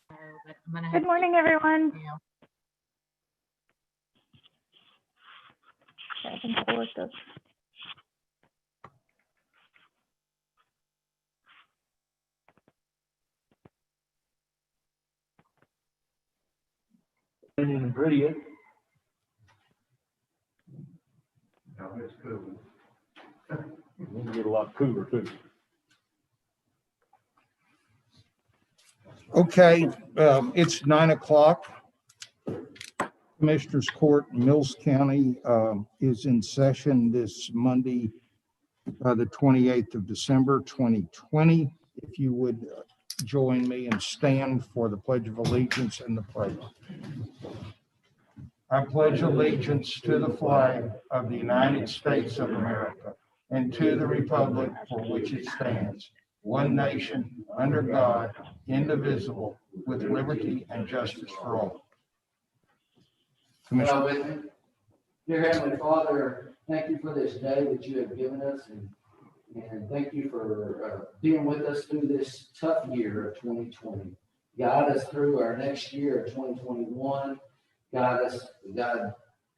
But I'm gonna have Good morning, everyone. now. Back and forth of- And pretty it. Now it's cool. It'll get a lot cooler too. Okay, it's 9 o'clock. Commissioners Court, in Mills County, is in session this Monday, the 28th of December, 2020. If you would join me and stand for the Pledge of Allegiance and the prayer. I pledge allegiance to the flag of the United States of America and to the republic for which it stands, one nation, under God, indivisible, with liberty and justice for all. Commissioner, With me. Dear Heavenly Father, thank you for this day that you have given us, and thank you for being with us through this tough year of 2020. Guide us through our next year of 2021. Guide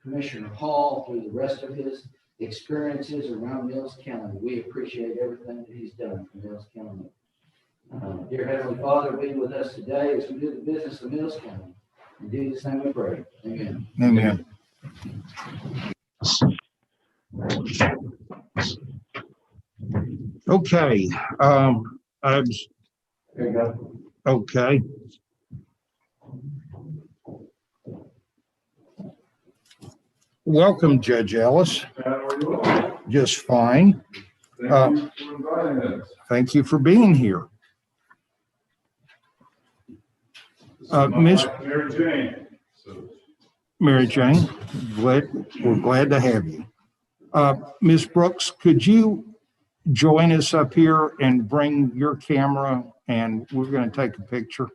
Commissioner Hall through the rest of his experiences around Mills County. We appreciate everything that he's done for Mills County. Dear Heavenly Father, be with us today as we do the business of Mills County. In Jesus' name we pray. Amen. amen. Okay, There you go. okay. Welcome, Judge Ellis. How are you all? Just fine. Thank you for inviting us. Thank you for being here. This is My Miss wife, Mary Jane. So, Mary Jane, we're glad to have you. Ms. Brooks, could you join us up here and bring your camera, and we're going to take a picture?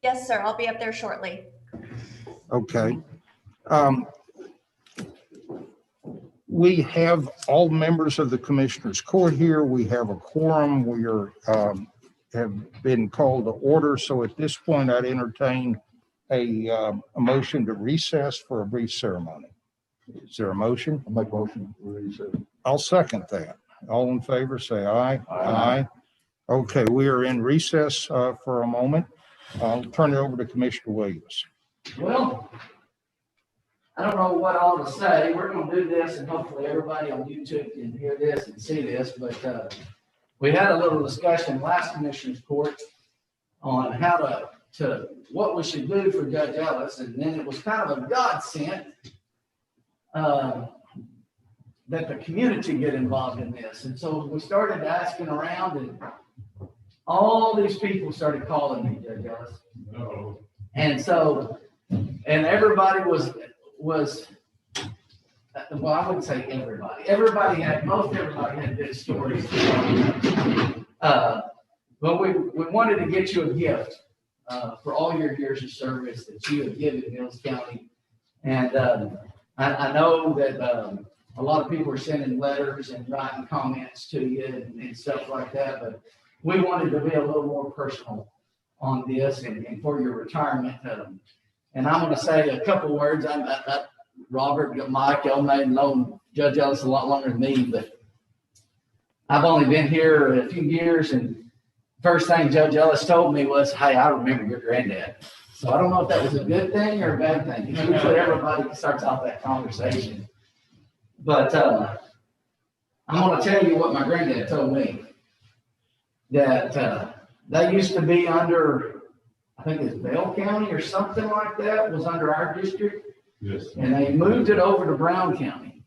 Yes, sir. I'll be up there shortly. Okay. We have all members of the Commissioners Court here. We have a quorum. We have been called to order. So at this point, I'd entertain a motion to recess for a brief ceremony. Is there a motion? I'll make a motion. Recess. I'll second that. All in favor, say aye. Aye. Okay, we are in recess for a moment. I'll turn it over to Commissioner Williams. Well, I don't know what all to say. We're gonna do this and hopefully everybody on YouTube can hear this and see this, but we had a little discussion last Commissioners Court on how to what we should do for Judge Ellis, and then it was kind of a godsend that the community get involved in this. And so we started asking around, and all these people started calling me, Judge Ellis. no. And so, and everybody was, well, I wouldn't say everybody. Most everybody had good stories. But we wanted to get you a gift for all your years of service that you have given Mills County. And I know that a lot of people are sending letters and writing comments to you and stuff like that, but we wanted to be a little more personal on this and for your retirement. And I'm going to say a couple words. Robert, Mike, y'all may have known Judge Ellis a lot longer than me, but I've only been here a few years, and first thing Judge Ellis told me was, "Hey, I remember your granddad." So I don't know if that was a good thing or a bad thing. Usually everybody starts out that conversation. But I'm going to tell you what my granddad told me. That they used to be under, I think it's Bell County or something like that, was under our district. Yes. And they moved it over to Brown County.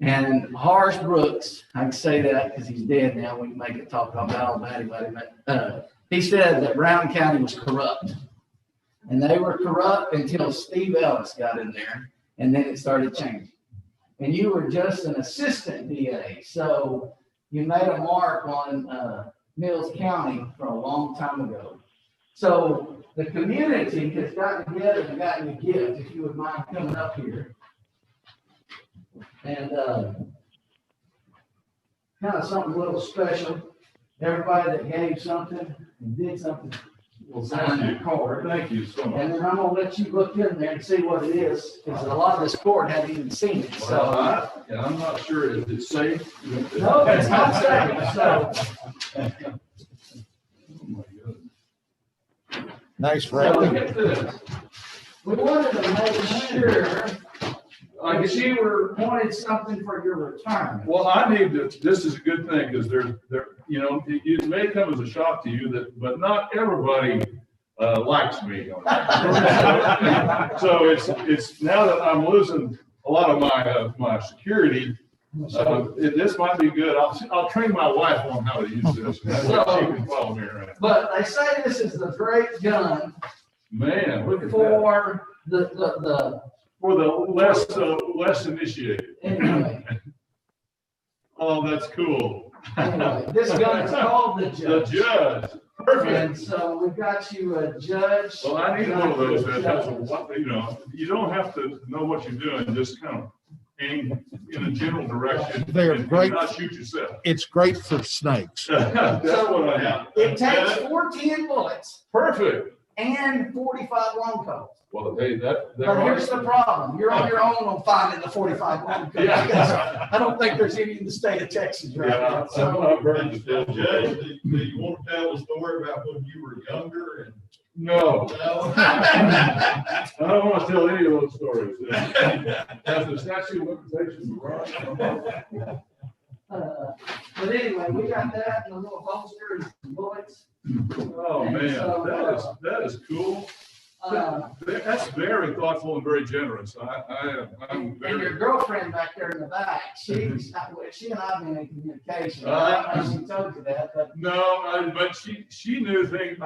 And Horace Brooks, I can say that because he's dead now, we can make it talk all bad about him. He said that Brown County was corrupt. And they were corrupt until Steve Ellis got in there, and then it started changing. And you were just an assistant DA, so you made a mark on Mills County from a long time ago. So the community has gotten together and gotten a gift, if you would mind coming up here. And kind of something a little special. Everybody that gave something and did something Well, thank you, thank you so much. And then I'm gonna let you look in there and see what it is, because a lot of this court hadn't even seen it, Well, so. and I'm not sure if it's safe. No, it's not safe, so. Oh, my goodness. Nice So- Look wrapping. at this. We wanted to make sure that you wanted something for your retirement. Well, I need to, this is a good thing, because you know, it may come as a shock to you that, but not everybody, likes me. So it's, now that I'm losing a lot of my security, this might be good. I'll train my wife on how to use this. That way she can follow me around. But they say this is the great gun Man, look at that. for the, For the less initiated. anyway, Oh, that's cool. this gun is called the The Judge. judge. Perfect. And so we've got you a judge. Well, I need one of those that has a, you know, you don't have to know what you're doing, just kind of aim in a general direction. They're and great. Not shoot yourself. It's great for snakes. That's what I have. It takes 14 bullets Perfect. and 45 long coats. Well, hey, that. But here's the problem. You're on your own on finding the 45 long coats. Yeah. I don't think there's any in the state of Texas right Yeah, now. So I've heard the Judge, do you want to tell a story about when you were younger and? No, No. I don't want to tell any of those stories. Has the statute of limitations run? But anyway, we got that in a little holster and some bullets. Oh, man, that is cool. That's very thoughtful and very generous. I'm And your very, girlfriend back there in the back, she and I have been in communication. I don't know if she told you that, but no, but she knew things.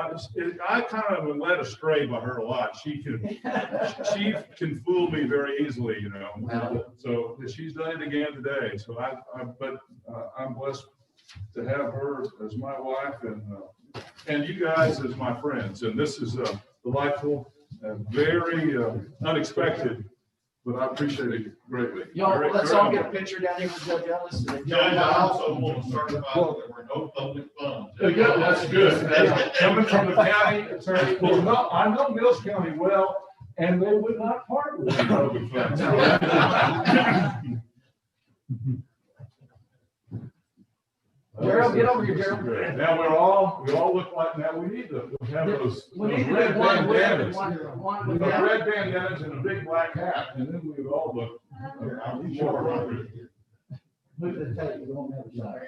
I kind of been led astray by her a lot. She can fool me very easily, you know. Well. So she's done it again today. So I'm blessed to have her as my wife and you guys as my friends. And this is delightful and very unexpected, but I appreciate it greatly. y'all, Very- let's very all get a humble. picture down here with Judge Ellis. Judge, I also want to certify that there were no public funds. Good, that's good. Coming from the county attorney, well, no, I know Mills County well, and they would not part with the public funds. Gerald, get over here, Gerald. Now we all look like, now we need to have those We need to red do one with, bandanas. one With with the that. red bandanas and a big black hat, and then we would all look more appropriate. Look at the tape, we won't have a shot.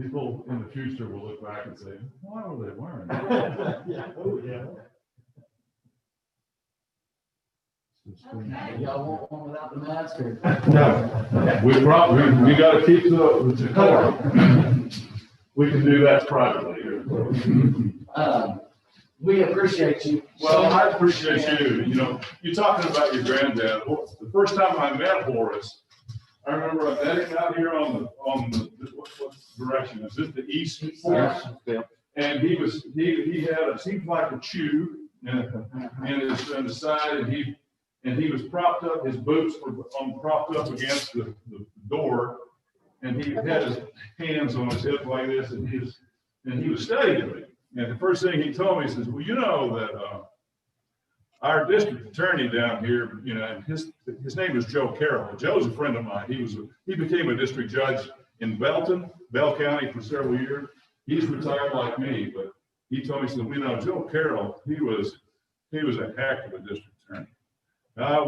People in the future will look back and say, why were they wearing that? Yeah, oh, yeah. Y'all want one without the mask or? No, we gotta keep the decorum. We can do that privately. We appreciate you. Well, I appreciate you, you know, you're talking about your granddad. The first time I met Horace, I remember I met him out here on the, what direction, is it the east? Yeah. And he had, it seemed like a chew in his side, and he was propped up, his boots were propped up against the door, and he had his hands on his hip like this, and he was studying me. And the first thing he told me, he says, well, you know that our district attorney down here, you know, and his name is Joe Carroll. Joe's a friend of mine. He became a district judge in Belton, Bell County for several years. He's retired like me, but he told me, he said, you know, Joe Carroll, he was a heck of a district attorney. I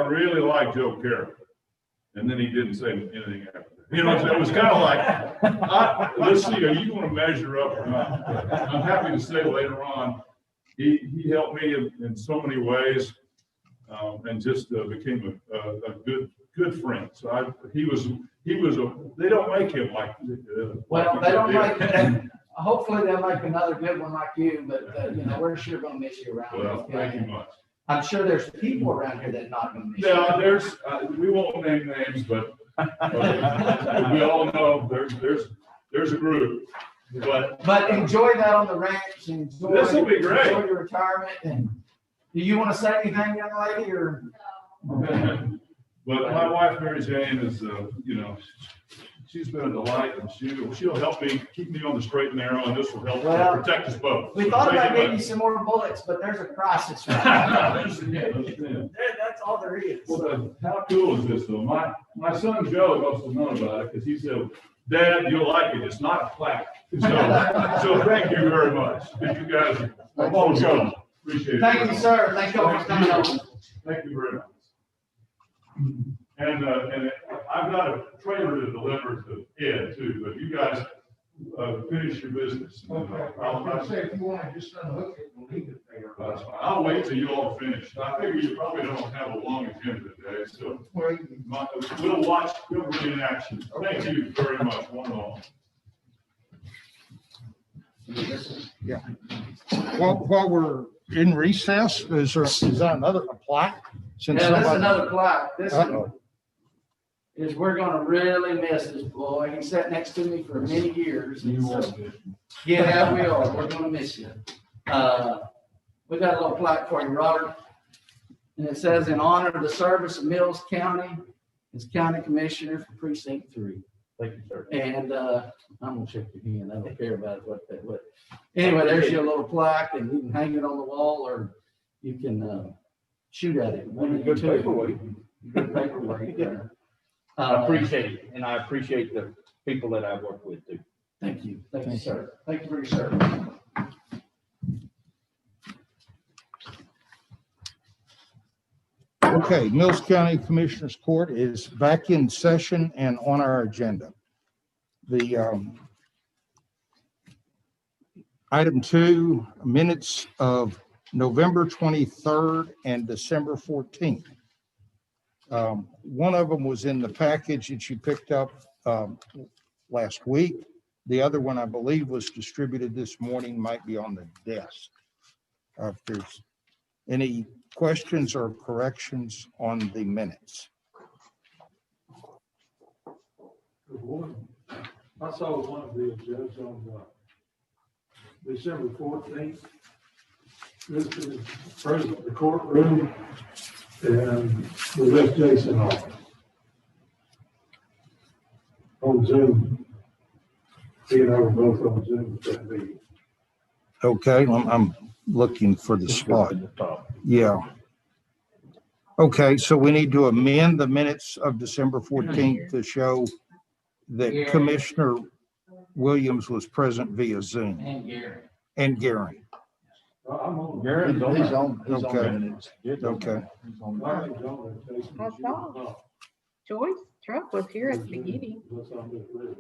really like Joe Carroll. And then he didn't say anything after that. You know, it was kind of like, let's see, are you going to measure up or not? I'm happy to say later on, he helped me in so many ways, and just became a good friend. So he was they don't make him like. Well, they don't make, hopefully they'll make another good one like you, but, you know, we're sure gonna miss you around. Well, thank you much. I'm sure there's people around here that are not gonna miss you. Yeah, there's, we won't name names, but we all know there's a group, but But enjoy that on the ranch, enjoy. This'll be great. Enjoy your retirement, and do you wanna say anything, young lady, or? but my wife, Mary Jane, is, you know, she's been a delight, and she'll help me, keep me on the straight and narrow, and this will help Well, protect us both. We thought about getting you some more bullets, but there's a crisis. Right now. That's all there is. Well, how cool is this though? My son Joe must have known about it because he said, "Dad, you'll like it. It's not a plaque." So thank you very much. You guys are all good. Appreciate it. Thank you, sir. Thank you for coming over. Thank you very much. And I've got a trailer to deliver to Ed too, but you guys finish your business. I was gonna say, if you want to just unhook it and leave it there. That's fine. I'll wait till you all finish. I figure you probably don't have a long agenda today, so Well, we'll watch February in action. Thank you very much, one and all. while we're in recess, is there another plaque? Since Yeah, that's somebody- another plaque. This Uh-oh. is, we're gonna really miss this boy. He sat next to me for many years. and so- Yeah, we are. We're gonna miss you. We got a little plaque for you, Robert. And it says, in honor of the service of Mills County as County Commissioner for Precinct 3. Thank you, sir. And I'm gonna shake your hand. I don't care about what. Anyway, there's your little plaque, and you can hang it on the wall, or you can shoot at it. One of the Good two. paperweight. Good paperweight. I appreciate it, and I appreciate the people that I've worked with too. Thank you. Thank you, sir. Thank you for your service. Okay, Mills County Commissioners Court is back in session and on our agenda. The item 2, minutes of November 23rd and December 14th. One of them was in the package that you picked up last week. The other one, I believe, was distributed this morning, might be on the desk. If there's any questions or corrections on the minutes? I saw one of the judges on December 14th. This is present in the courtroom and we left Jason on Zoom. He and I were both on Zoom at that meeting. Okay, I'm looking for the spot. Yeah. Okay, so we need to amend the minutes of December 14th to show that Commissioner Williams was present via Zoom, And Gary. and Gary. I'm on. Gary's on. He's on. He's on Okay. minutes. Okay. He's on I minutes. was on there, Jason. I saw. Joyce Trump was here at the beginning, Unless I'm misread.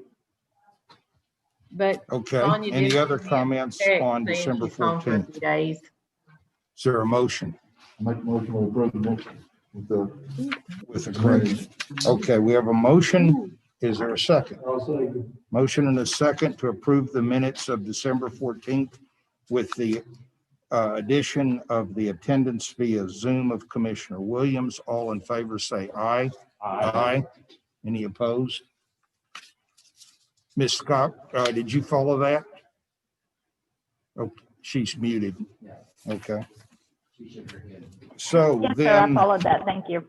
but Okay, Sonia any did other send me a comments text on saying December she's home for a 14th? few days. Is there a motion Make a motion to approve the motion with the. with a correction? Okay, we have a motion. Is there a second? I'll say, Motion and a second to approve the minutes of December 14th with the addition of the attendance via Zoom of Commissioner Williams. All in favor, say aye. Aye. Any opposed? Ms. Scott, did you follow that? Oh, she's muted. Yeah. Okay, She shook her head. so Yes, sir, I then, followed that. Thank you.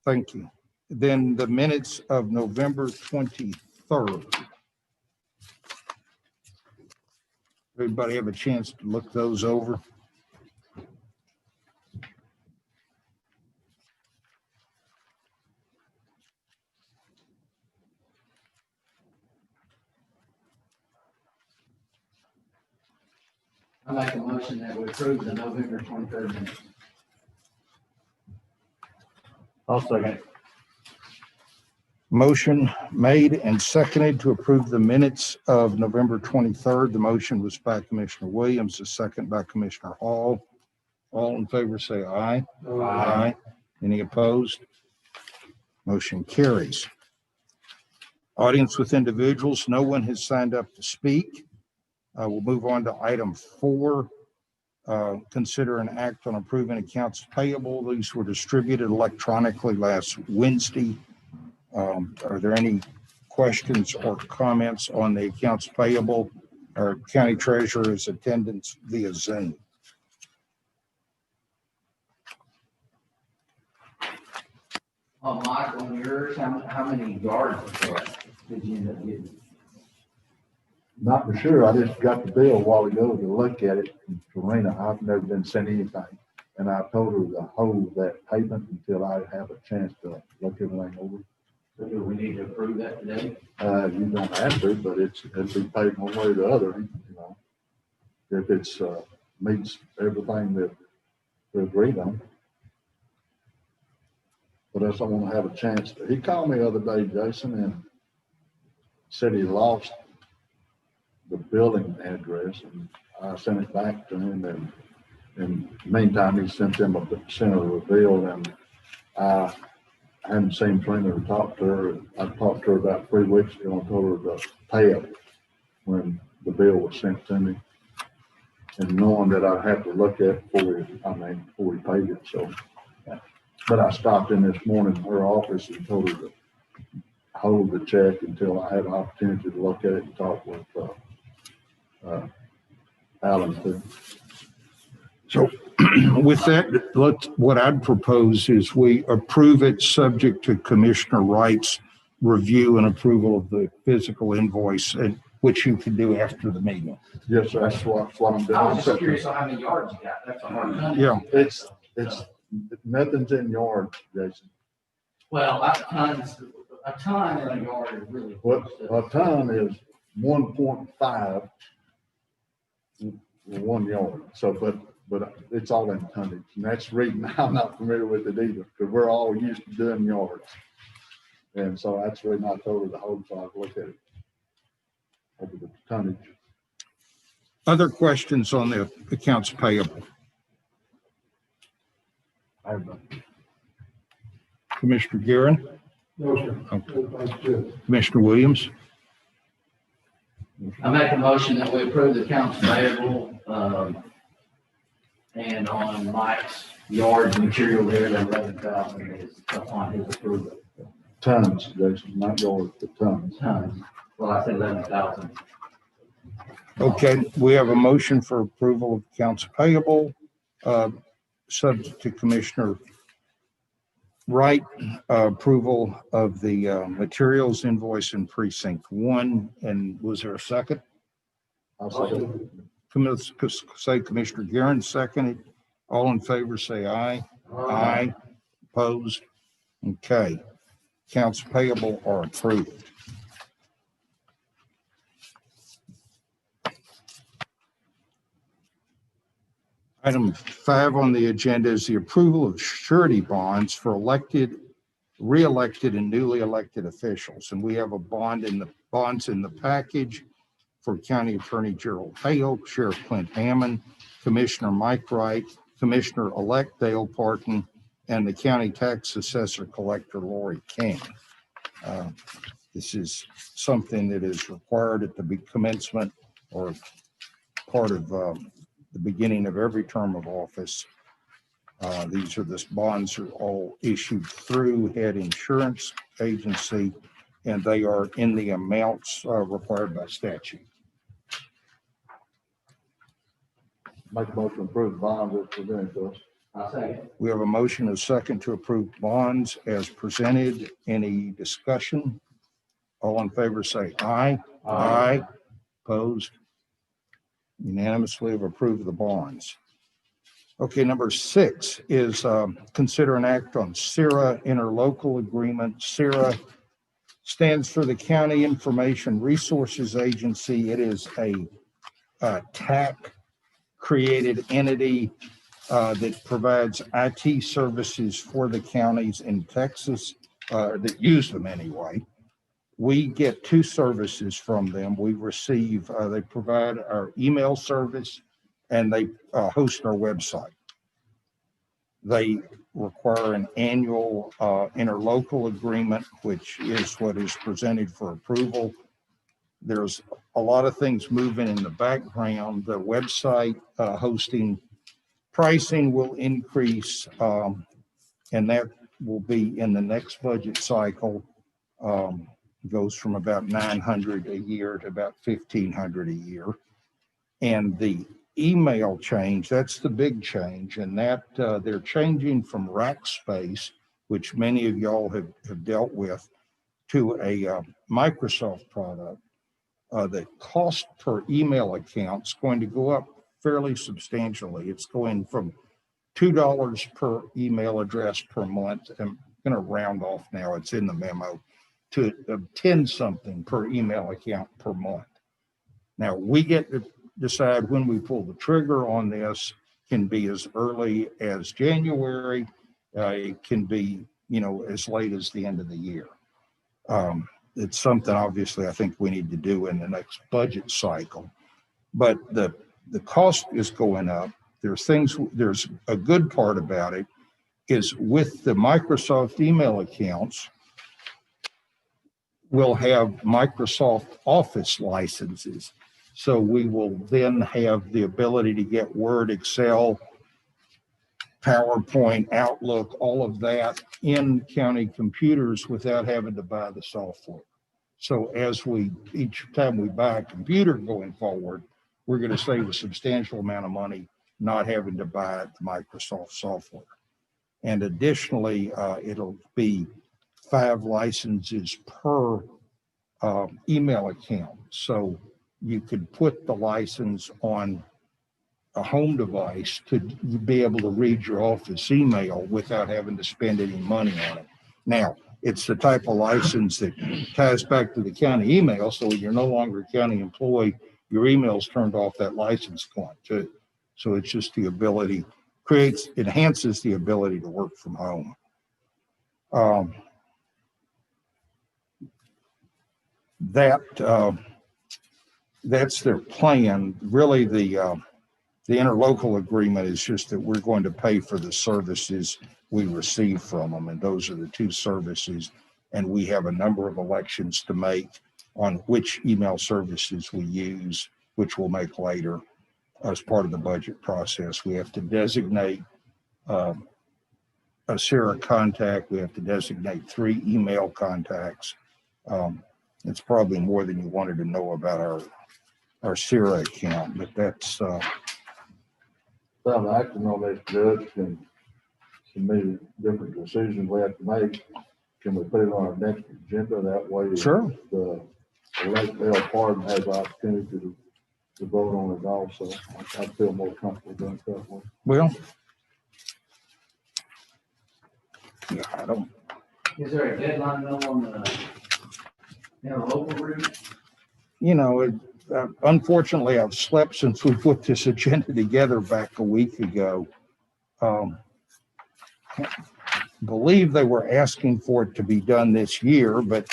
thank you. Then the minutes of November 23rd. Everybody have a chance to look those over? I make a motion that we approve the November 23rd minutes. I'll second it. Motion made and seconded to approve the minutes of November 23rd. The motion was by Commissioner Williams, the second by Commissioner Hall. All in favor, say aye. Aye. Any opposed? Motion carries. Audience with individuals, no one has signed up to speak. We'll move on to item 4. Consider an act on approving accounts payable. These were distributed electronically last Wednesday. Are there any questions or comments on the accounts payable? Our county treasurer's attendance via Zoom. Oh, Mike, on yours, how many yards was that? did you end up getting? Not for sure. I just got the bill a while ago to look at it. Serena, I've never been sent anything. And I told her to hold that payment until I have a chance to look everything over. So do we need to approve that today? You don't have to, but it'll be paid one way or the other, you know. If it's, meets everything that we agreed on. But I just don't want to have a chance. He called me the other day, Jason, and said he lost the building address, and I sent it back to him, and in the meantime, he sent them a bill, and I hadn't seen Trina or talked to her. I talked to her about 3 weeks ago and told her to pay it when the bill was sent to me. And knowing that I'd have to look at it before we paid it, so. But I stopped in this morning in her office and told her to hold the check until I had an opportunity to look at it and talk with, Alan too. So with that, what I'd propose is we approve it subject to Commissioner Wright's review and approval of the physical invoice, and which you can do after the meeting. Yes, sir. That's what I'm doing. I was just curious on how many yards you got. That's a hard one. Yeah. It's nothing's in yards, Jason. Well, a ton in a yard is really. What a ton is 1.5 1 yard. So, but it's all in tonnage, and that's reading. I'm not familiar with it either, because we're all used to doing yards. And so that's the reason I told her to hold, so I could look at it over the tonnage. Other questions on the accounts payable? I have none. Commissioner Guerin, No, sir. Okay. Everybody's good. Commissioner Williams, I make a motion that we approve the accounts payable, and on Mike's yard material there, the 11,000 is upon his approval. Tons, Jason, not yards, but tons. Tons. Well, I said 11,000. okay, we have a motion for approval of accounts payable, subject to Commissioner Wright, approval of the materials invoice in precinct 1. And was there a second? I'll Say Commissioner Guerin seconded. All in favor, say aye. Aye. Opposed? Okay. Accounts payable are approved. Item 5 on the agenda is the approval of surety bonds for elected, re-elected, and newly elected officials. And we have a bonds in the package for County Attorney Gerald Hale, Sheriff Clint Hammond, Commissioner Mike Wright, Commissioner-elect Dale Parton, and the County Tax Assessor Collector Lori King. This is something that is required at the commencement or part of the beginning of every term of office. These bonds are all issued through Head Insurance Agency, and they are in the amounts required by statute. Make a motion to approve bonds as presented to us. I'll say We have a motion and a second to approve bonds as presented. Any discussion? All in favor say aye. Aye. Opposed? Unanimously have approved the bonds. Okay, number 6 is consider an act on CIRA interlocal agreement. CIRA stands for the County Information Resources Agency. It is a TAC created entity that provides IT services for the counties in Texas that use them anyway. We get 2 services from them. We receive, they provide our email service, and they host our website. They require an annual interlocal agreement, which is what is presented for approval. There's a lot of things moving in the background. The website hosting pricing will increase, and that will be in the next budget cycle. Goes from about $900 a year to about $1,500 a year. And the email change, that's the big change, and that they're changing from Rackspace, which many of y'all have dealt with, to a Microsoft product, the cost per email account is going to go up fairly substantially. It's going from $2 per email address per month. I'm going to round off now, it's in the memo, to 10 something per email account per month. Now, we get to decide when we pull the trigger on this. Can be as early as January. It can be, as late as the end of the year. It's something obviously I think we need to do in the next budget cycle, but the cost is going up. There's a good part about it is with the Microsoft email accounts, we'll have Microsoft Office licenses. So we will then have the ability to get Word, Excel, PowerPoint, Outlook, all of that in county computers without having to buy the software. So each time we buy a computer going forward, we're going to save a substantial amount of money not having to buy the Microsoft software. And additionally, it'll be 5 licenses per email account. So you could put the license on a home device to be able to read your office email without having to spend any money on it. Now, it's the type of license that ties back to the county email. So when you're no longer a county employee, your email's turned off, that license going too. So it's just the ability, enhances the ability to work from home. That's their plan. Really, the interlocal agreement is just that we're going to pay for the services we receive from them, and those are the 2 services. And we have a number of elections to make on which email services we use, which we'll make later as part of the budget process. We have to designate a CERA contact. We have to designate 3 email contacts. It's probably more than you wanted to know about our CERA account, but that's Some action on this, Judge, can maybe different decisions we have to make. Can we put it on our next agenda? That way, sure. The Lakeville Pardon has the opportunity to vote on it also. I feel more comfortable doing it that way. Well, yeah, I don't. Is there a deadline though on the interlocal route? Unfortunately, I've slept since we put this agenda together back a week ago. Believe they were asking for it to be done this year, but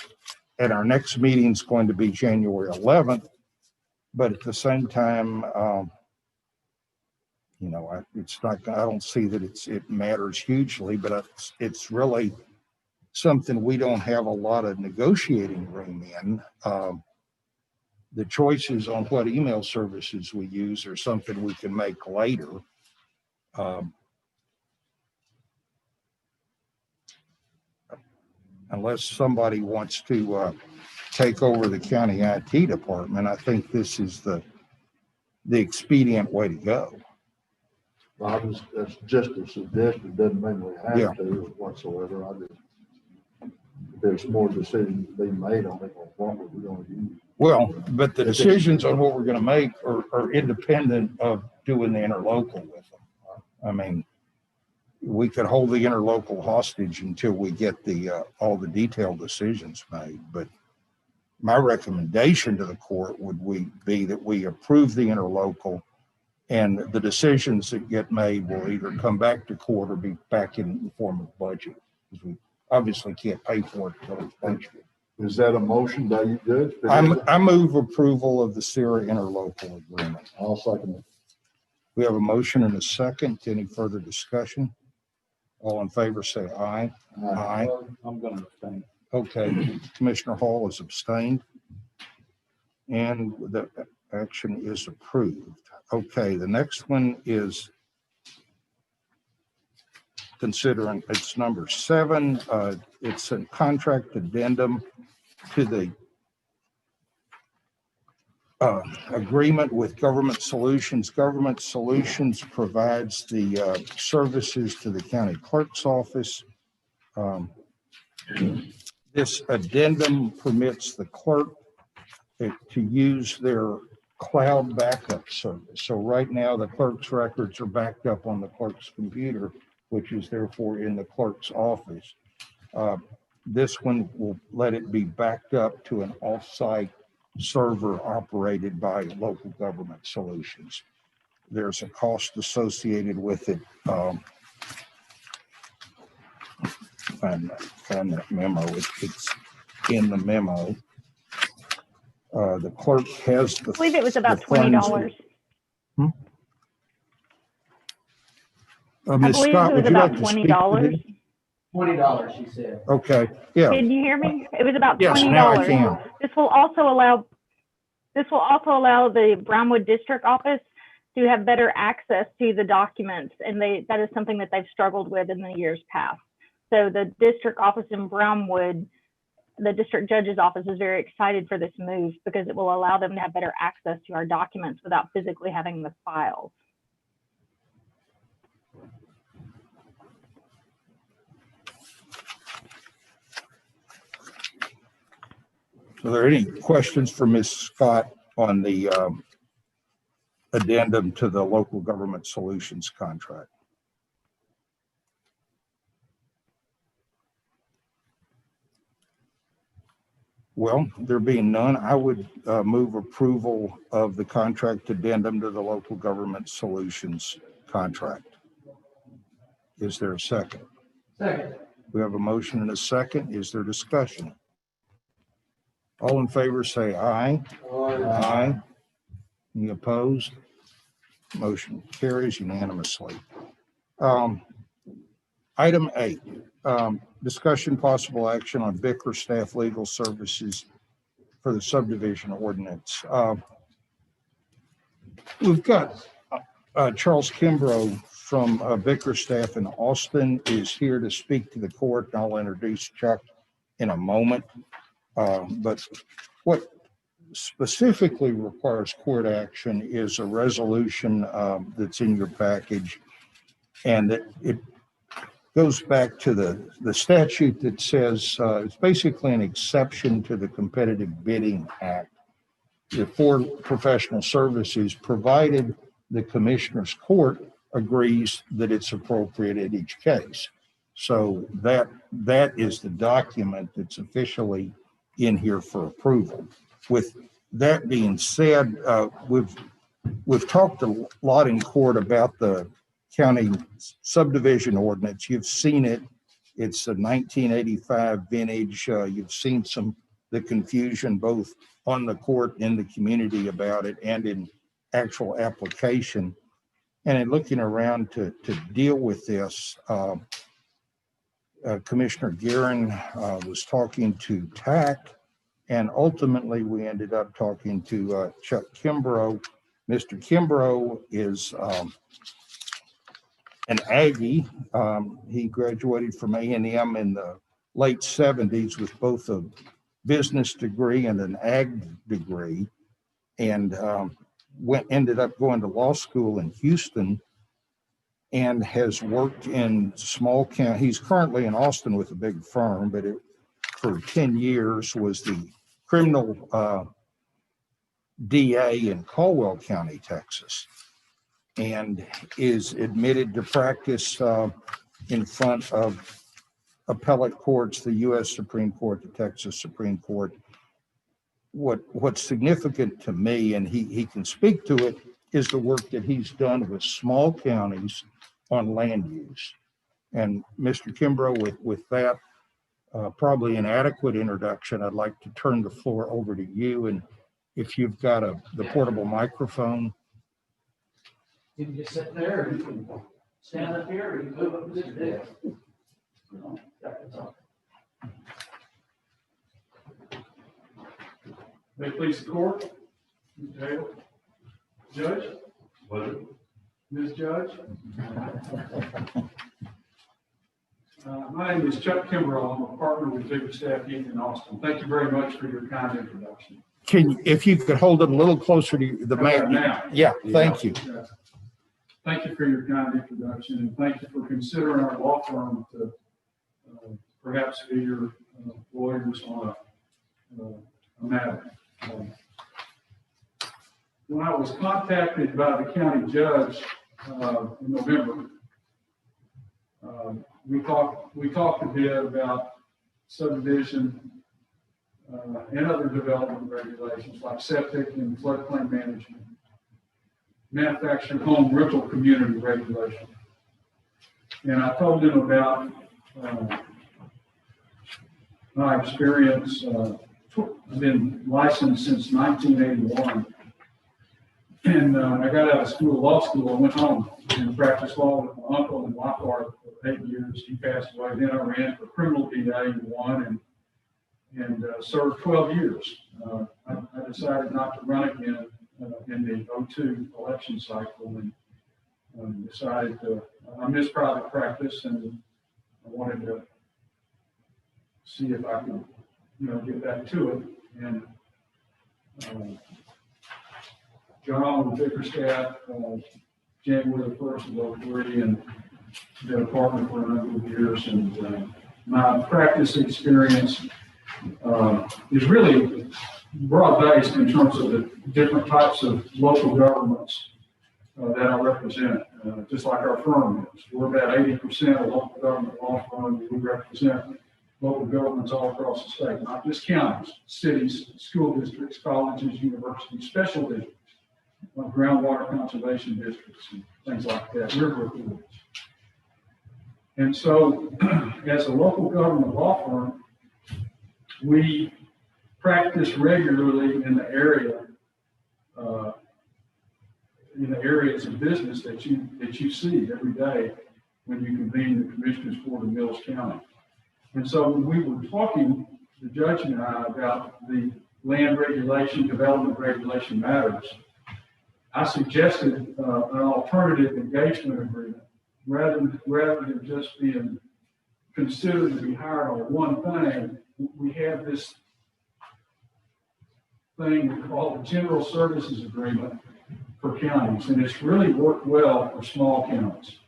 at our next meeting is going to be January 11th. But at the same time, it's not. I don't see that it matters hugely, but it's really something we don't have a lot of negotiating room in. The choices on what email services we use are something we can make later. Unless somebody wants to take over the county IT department, I think this is the expedient way to go. That's just a suggestion, doesn't mean we have to whatsoever. If there's more decisions to be made on it, on what we're going to use. Well, but the decisions on what we're going to make are independent of doing the interlocal with them. I mean, we could hold the interlocal hostage until we get all the detailed decisions made. But my recommendation to the court would be that we approve the interlocal, and the decisions that get made will either come back to court or be back in the form of budget, because we obviously can't pay for it until it's budgeted. Is that a motion by you, Judge? I move approval of the CERA interlocal agreement. I'll second it. We have a motion and a second. Any further discussion? All in favor, say aye. Aye. I'm going to abstain. Okay, Commissioner Hall is abstained, and the action is approved. Okay, the next one is considering, it's number 7. It's a contract addendum to the agreement with Government Solutions. Government Solutions provides the services to the county clerk's office. This addendum permits the clerk to use their cloud backup service. So right now, the clerk's records are backed up on the clerk's computer, which is therefore in the clerk's office. This one will let it be backed up to an off-site server operated by Local Government Solutions. There's a cost associated with it. Find that memo. It's in the memo. The clerk has the. I believe it was about the funds- $20. Ms. I believe Scott, it would was you about like to speak to $20. this? $20, she said. Okay, yeah. Can you hear me? It was about Yes, $20. now I can. This will also allow the Brownwood District Office to have better access to the documents, and that is something that they've struggled with in the years past. So the district office in Brownwood, the district judge's office is very excited for this move because it will allow them to have better access to our documents without physically having the files. Are there any questions for Ms. Scott on the addendum to the Local Government Solutions contract? Well, there being none, I would move approval of the contract addendum to the Local Government Solutions contract. Is there a second? Second. We have a motion and a second. Is there discussion? All in favor, say aye. Aye. Any opposed? Motion carries unanimously. Item 8, discussion possible action on Bickerstaff Legal Services for the subdivision ordinance. We've got Charles Kimbrough from Bickerstaff in Austin is here to speak to the court, and I'll introduce Chuck in a moment. But what specifically requires court action is a resolution that's in your package, and it goes back to the statute that says it's basically an exception to the Competitive Bidding Act for professional services, provided the commissioner's court agrees that it's appropriate in each case. So that is the document that's officially in here for approval. With that being said, we've talked a lot in court about the county subdivision ordinance. You've seen it. It's a 1985 vintage. You've seen the confusion both on the court and in the community about it and in actual application. And in looking around to deal with this, Commissioner Guerin was talking to TAC, and ultimately we ended up talking to Chuck Kimbrough. Mr. Kimbrough is an Aggie. He graduated from A&M in the late 70s with both a business degree and an ag degree, and ended up going to law school in Houston and has worked in small county. He's currently in Austin with a big firm, but for 10 years was the criminal DA in Caldwell County, Texas, and is admitted to practice in front of appellate courts, the U.S. Supreme Court, the Texas Supreme Court. What's significant to me, and he can speak to it, is the work that he's done with small counties on land use. And Mr. Kimbrough, with that probably an adequate introduction, I'd like to turn the floor over to you. And if you've got the portable microphone. You can just sit there, or you can stand up here, or you can move up to this desk. May it please the court. Okay. Judge? Ms. Judge? My name is Chuck Kimbrough. I'm a partner with Bickerstaff Inc. in Austin. Thank you very much for your kind introduction. If you could hold it a little closer to the mic. Now. Yeah, thank you. Thank you for your kind introduction, and thank you for considering our law firm to perhaps be your lawyers on a matter. When I was contacted by the county judge in November, we talked a bit about subdivision and other development regulations like septic and floodplain management, manufactured home rental community regulation. And I told him about my experience. I've been licensed since 1981. And I got out of law school, I went home and practiced law with my uncle in Lockhart for 8 years. He passed away. Then I ran for criminal DA and won and served 12 years. I decided not to run again in the 2002 election cycle and decided I missed private practice and I wanted to see if I could, get back to it. And John with Bickerstaff, January 1st of 2003, and been a partner for a number of years. And my practice experience is really broad-based in terms of the different types of local governments that I represent, just like our firm is. We're about 80% of local government law firm. We represent local governments all across the state, not just counties, cities, school districts, colleges, universities, special districts, like groundwater conservation districts and things like that, river authorities. And so, as a local government law firm, we practice regularly in the area, in the areas of business that you see every day when you convene the Commissioners Court of Mills County. And so when we were talking, the judge and I, about the land regulation, development regulation matters, I suggested an alternative engagement agreement rather than just being considered to be hired on one thing. We have this thing we call the General Services Agreement for counties, and it's really worked well for small counties.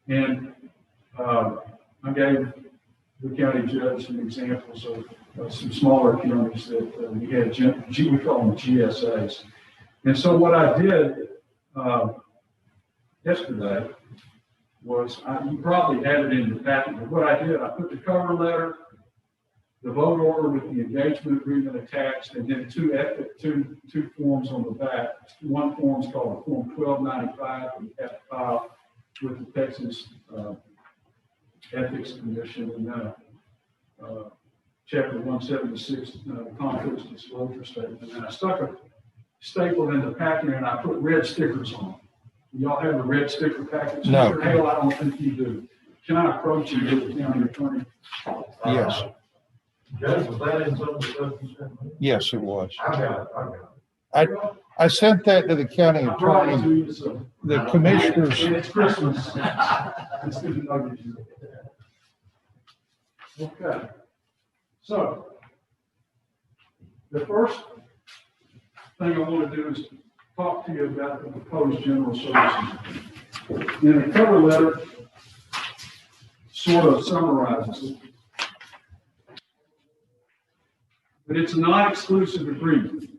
And I gave the county judge some examples of some smaller counties that we had, we call them GSAs. And so what I did yesterday was, you probably have it in the packet, but what I did, I put the cover letter, the vote order with the engagement agreement attached, and then two forms on the back. One form is called Form 1295, and you have to file with the Texas Ethics Commission, and then Chapter 176 conflicts disclosure statement. And then I stuck a staple in the packet, and I put red stickers on it. Y'all have the red sticker package? No. Mr. Hale, I don't think you do. Can I approach you with the county attorney? Yes, Judge, was that in some of the stuff you sent me? yes, it was. I got it. I sent that to the county I brought it attorney. to you, so. The commissioners, And it's Christmas. It's good to know you. Okay. So, the first thing I want to do is talk to you about the proposed general services. In the cover letter, sort of summarizes it. But it's a non-exclusive agreement.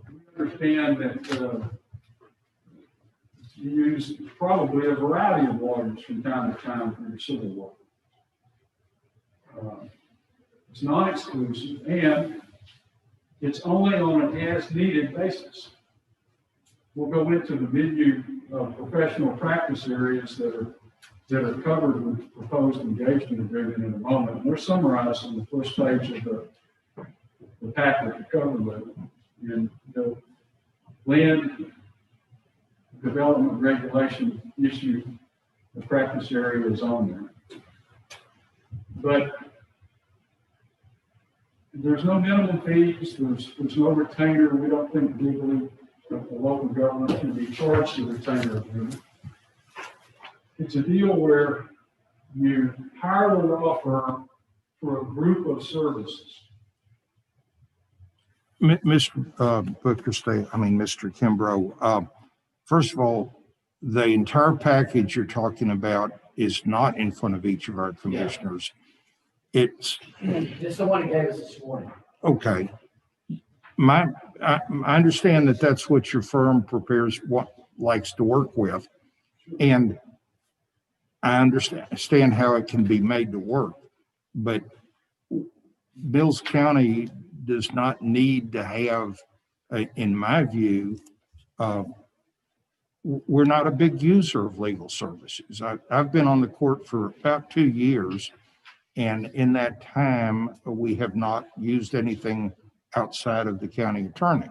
We understand that you use probably a variety of lawyers from time to time for your civil law. It's non-exclusive, and it's only on an as-needed basis. We'll go into the menu of professional practice areas that are covered with proposed engagement agreement in a moment. They're summarized on the first page of the packet, the cover letter. And the land development regulation issue, the practice area is on there. But there's no minimum fees, there's no retainer. We don't think legally that the local government can be charged a retainer agreement. It's a deal where you hire the law firm for a group of services. Mr. Mr. Kimbrough, first of all, the entire package you're talking about is not in front of each of our commissioners. it's, Just the one he gave us this morning. okay. I understand that that's what your firm likes to work with. And I understand how it can be made to work, but Mills County does not need to have, in my view, we're not a big user of legal services. I've been on the court for about 2 years, and in that time, we have not used anything outside of the county attorney.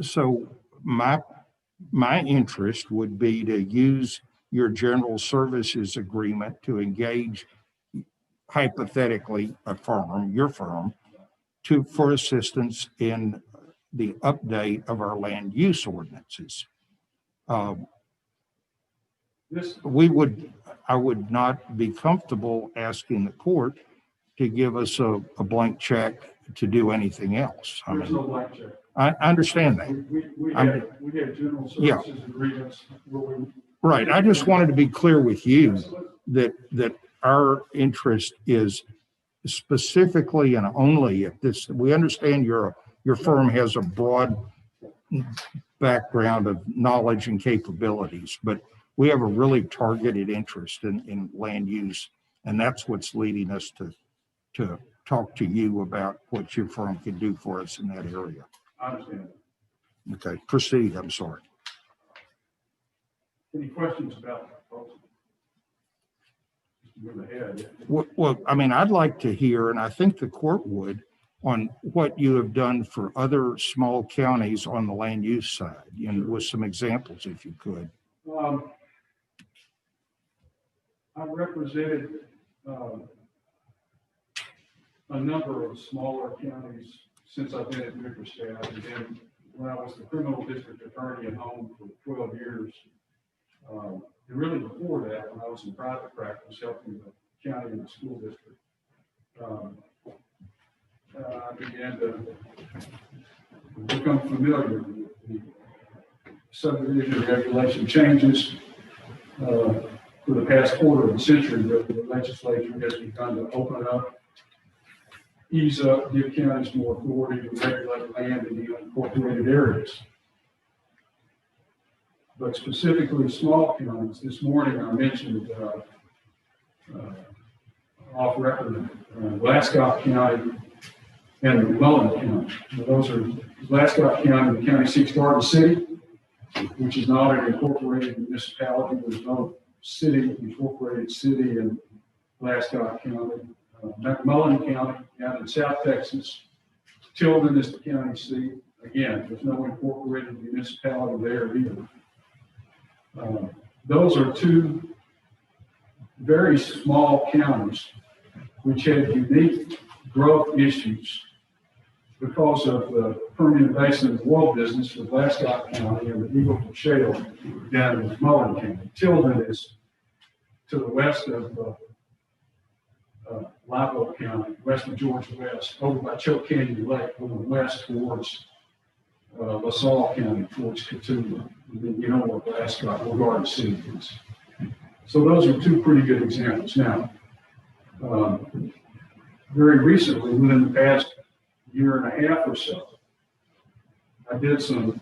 So my interest would be to use your general services agreement to engage, hypothetically, your firm, for assistance in the update of our land use ordinances. I would not be comfortable asking the court to give us a blank check to do anything else. There's no blank check. I understand that. We had general Yeah. services agreements where we. Right. I just wanted to be clear with you that our interest is specifically and only if this, we understand your firm has a broad background of knowledge and capabilities, but we have a really targeted interest in land use. And that's what's leading us to talk to you about what your firm can do for us in that area. I understand. Okay, proceed. I'm sorry. Any questions about the proposal? Just move ahead. Well, I mean, I'd like to hear, and I think the court would, on what you have done for other small counties on the land use side, and with some examples, if you could. I've represented a number of smaller counties since I've been at Bickerstaff, and then when I was the criminal district attorney at home for 12 years, and really before that, when I was in private practice helping the county and the school district, I began to become familiar with the subdivision regulation changes. For the past quarter of a century, the legislature has begun to open up, ease up, give counties more authority to regulate land in the unincorporated areas. But specifically small counties, this morning I mentioned off record Glasscock County and McMullen County. Now, those are Glasscock County, the county seats Garden City, which is not an incorporated municipality. There's no city, incorporated city in Glasscock County. McMullen County down in South Texas. Tilden is the county seat. Again, there's no incorporated municipality there either. Those are two very small counties which have unique growth issues because of the Permian Basin oil business with Glasscock County and the Eagle Ford Shale down in McMullen County. Tilden is to the west of Live Oak County, west of George West, over by Choke Canyon Lake, going west towards LaSalle County, towards Catula. You know what Glasscock or Garden City is. So those are two pretty good examples. Now, very recently, within the past year and a half or so, I did some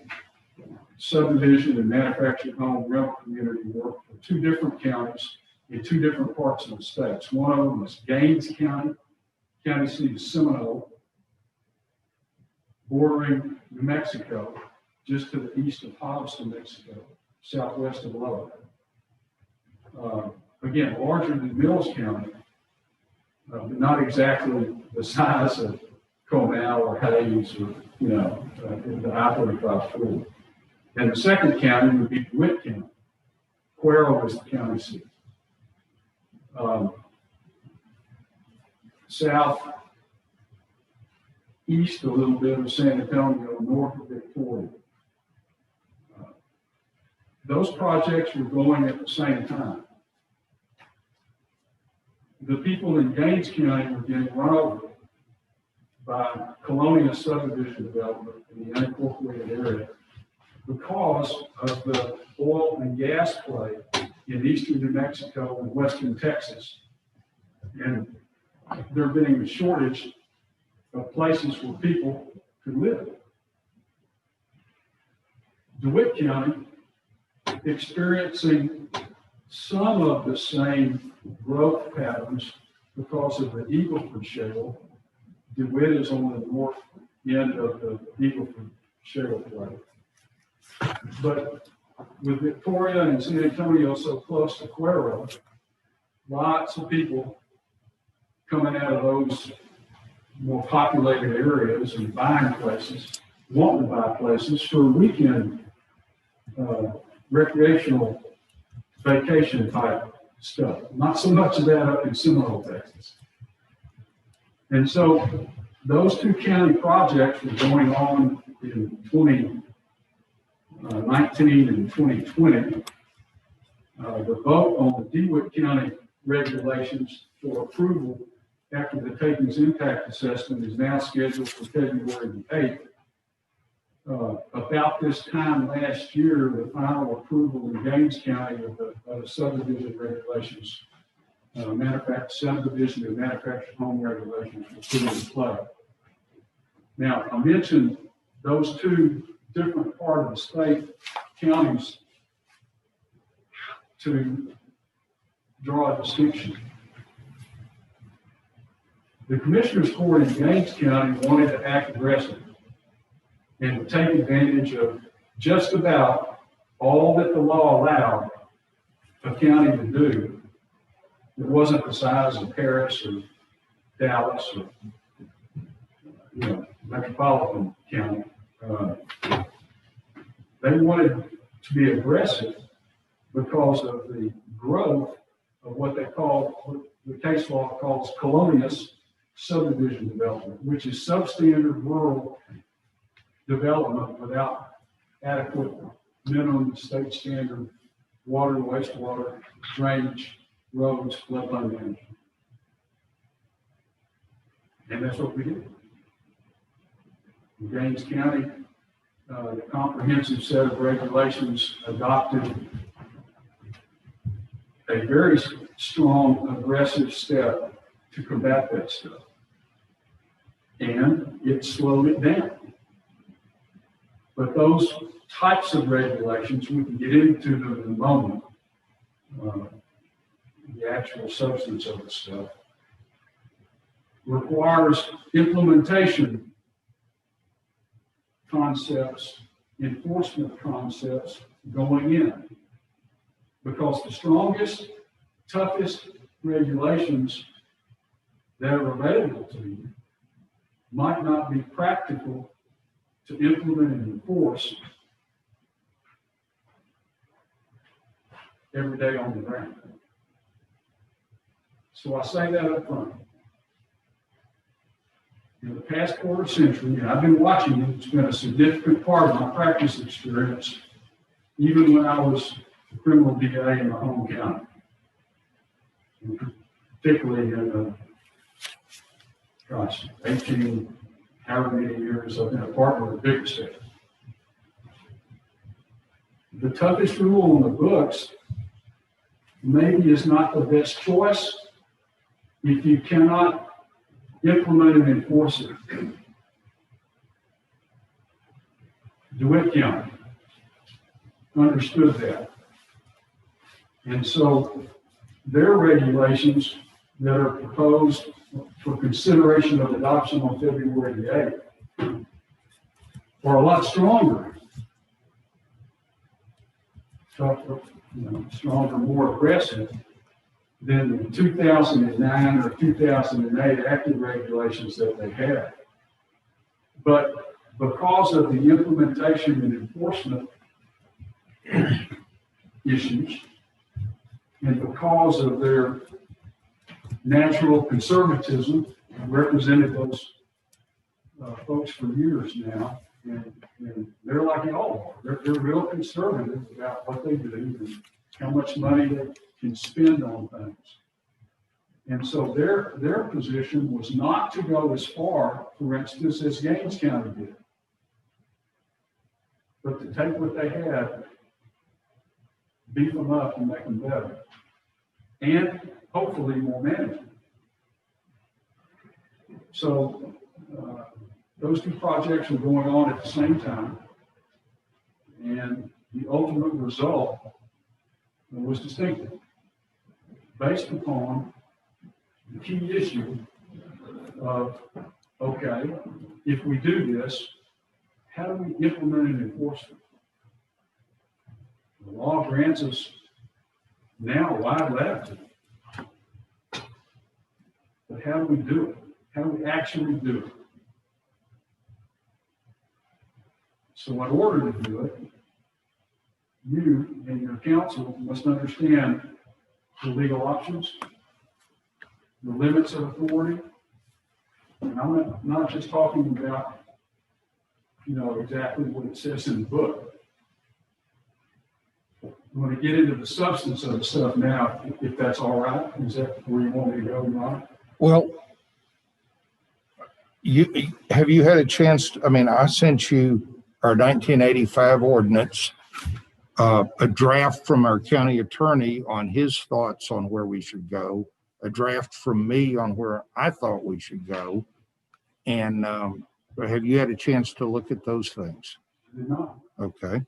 subdivision and manufactured home rental community work for two different counties in two different parts of the states. One of them is Gaines County, county seat is Seminole, bordering New Mexico, just to the east of Hobbs, New Mexico, southwest of Lubbock. Again, larger than Mills County, but not exactly the size of Comal or Hayes or, the I-35 freeway. And the second county would be DeWitt County. Cuero is the county seat. South east a little bit of San Antonio, north of Victoria. Those projects were going at the same time. The people in Gaines County were getting run over by colonial subdivision development in the unincorporated area because of the oil and gas play in eastern New Mexico and western Texas And there being a shortage of places where people could live. DeWitt County experiencing some of the same growth patterns because of the Eagleford Shale. DeWitt is on the north end of the Eagleford Shale play. But with Victoria and San Antonio so close to Cuero, lots of people coming out of those more populated areas and buying places, wanting to buy places for weekend recreational vacation type stuff. Not so much of that up in Seminole, Texas. And so those two county projects were going on in 2019 and 2020. The vote on the DeWitt County regulations for approval after the takings impact assessment is now scheduled for February the 8th. About this time last year, the final approval in Gaines County of the subdivision regulations, subdivision and manufactured home regulations were put into play. Now, I mentioned those two different part of the state counties to draw a distinction. The Commissioners Court in Gaines County wanted to act aggressive and to take advantage of just about all that the law allowed a county to do. It wasn't the size of Paris or Dallas or metropolitan county. They wanted to be aggressive because of the growth of what they call, what the case law calls colonious subdivision development, which is substandard rural development without adequate minimum state standard water, wastewater, drainage, roads, floodplain management. And that's what we did. In Gaines County, the comprehensive set of regulations adopted a very strong, aggressive step to combat that stuff. And it slowed it down. But those types of regulations, we can get into them in a moment, the actual substance of the stuff, requires implementation concepts, enforcement concepts going in. Because the strongest, toughest regulations that are available to you might not be practical to implement and enforce every day on the ground. So I say that up front. In the past quarter century, and I've been watching it, it's been a significant part of my practice experience, even when I was a criminal DA in my home county, and particularly in 18, however many years I've been a partner with Bickerstaff. The toughest rule on the books maybe is not the best choice if you cannot implement and enforce it. DeWitt County understood that. And so their regulations that are proposed for consideration of adoption on February the 8th are a lot stronger, tougher, stronger, more aggressive than the 2009 or 2008 active regulations that they had. But because of the implementation and enforcement issues, and because of their natural conservatism, I've represented those folks for years now, and they're like y'all are. They're real conservative about what they do and how much money they can spend on things. And so their position was not to go as far, for instance, as Gaines County did, but to take what they had, beef them up and make them better, and hopefully more manageable. So, those two projects were going on at the same time. And the ultimate result was distinctive, based upon the key issue of, okay, if we do this, how do we implement and enforce it? The law grants us now wide latitude. But how do we do it? How do we actually do it? So in order to do it, you and your council must understand the legal options, the limits of authority. And I'm not just talking about, exactly what it says in the book. I'm going to get into the substance of the stuff now, if that's all right. Is that where you want me to go, Ron? Well, have you had a chance, I sent you our 1985 ordinance, a draft from our county attorney on his thoughts on where we should go, a draft from me on where I thought we should go. And have you had a chance to look at those things? No. Okay.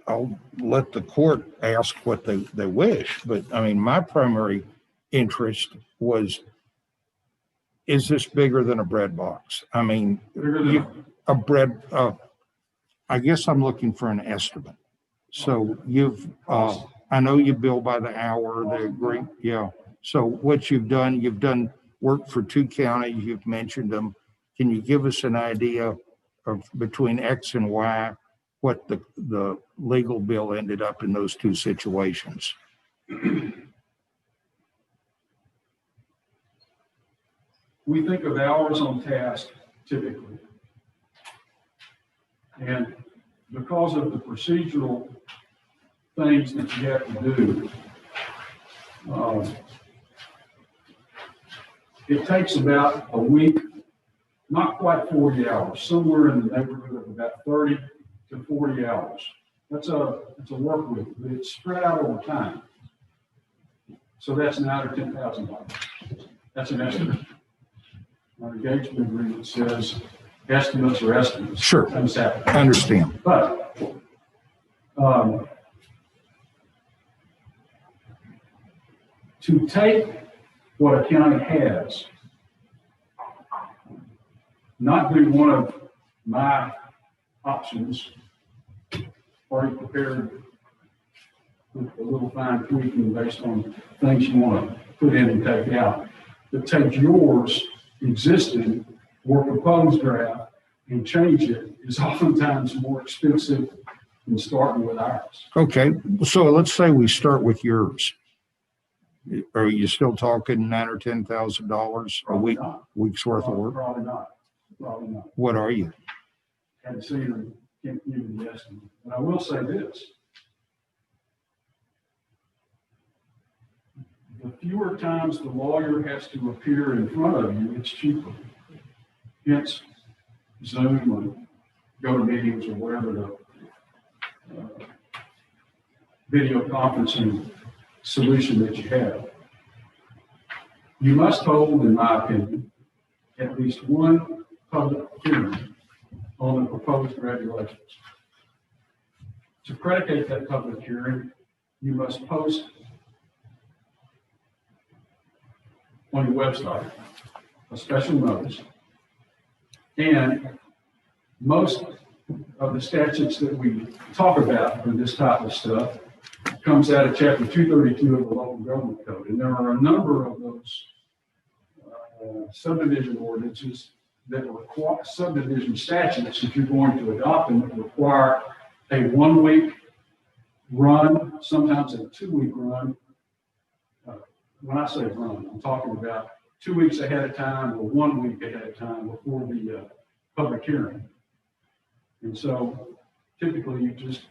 I'll let the court ask what they wish, but my primary interest was, is this bigger than a bread box? A bread, I guess I'm looking for an estimate. So I know you bill by the hour, they agree. Yeah. So what you've done work for 2 counties, you've mentioned them. Can you give us an idea of between X and Y, what the legal bill ended up in those 2 situations? We think of hours on task typically. And because of the procedural things that you have to do, it takes about a week, not quite 40 hours, somewhere in the neighborhood of about 30 to 40 hours. It's a work week, but it's spread out over time. So that's $9,000 or $10,000. That's an estimate. Our engagement agreement says estimates are estimates. Sure. I understand. But to take what a county has, not do one of my options, are you prepared with a little fine tweaking based on things you want to put in and take out, but take yours existing or proposed draft and change it is oftentimes more expensive than starting with ours. Okay, so let's say we start with yours. Are you still talking $9,000 or $10,000 a week's worth of work? Probably not. Probably not. What are you? Haven't seen them, can't give you the estimate. But I will say this. The fewer times the lawyer has to appear in front of you, it's cheaper. Hence, Zoom or go to meetings or whatever the video conferencing solution that you have. You must hold, in my opinion, at least one public hearing on the proposed regulations. To predicate that public hearing, you must post on your website a special notice. And most of the statutes that we talk about for this type of stuff comes out of Chapter 232 of the Local Government Code. And there are a number of those subdivision ordinances that require subdivision statutes, if you're going to adopt them, that require a 1-week run, sometimes a 2-week run. When I say run, I'm talking about 2 weeks ahead of time or 1 week ahead of time before the public hearing. And so typically you just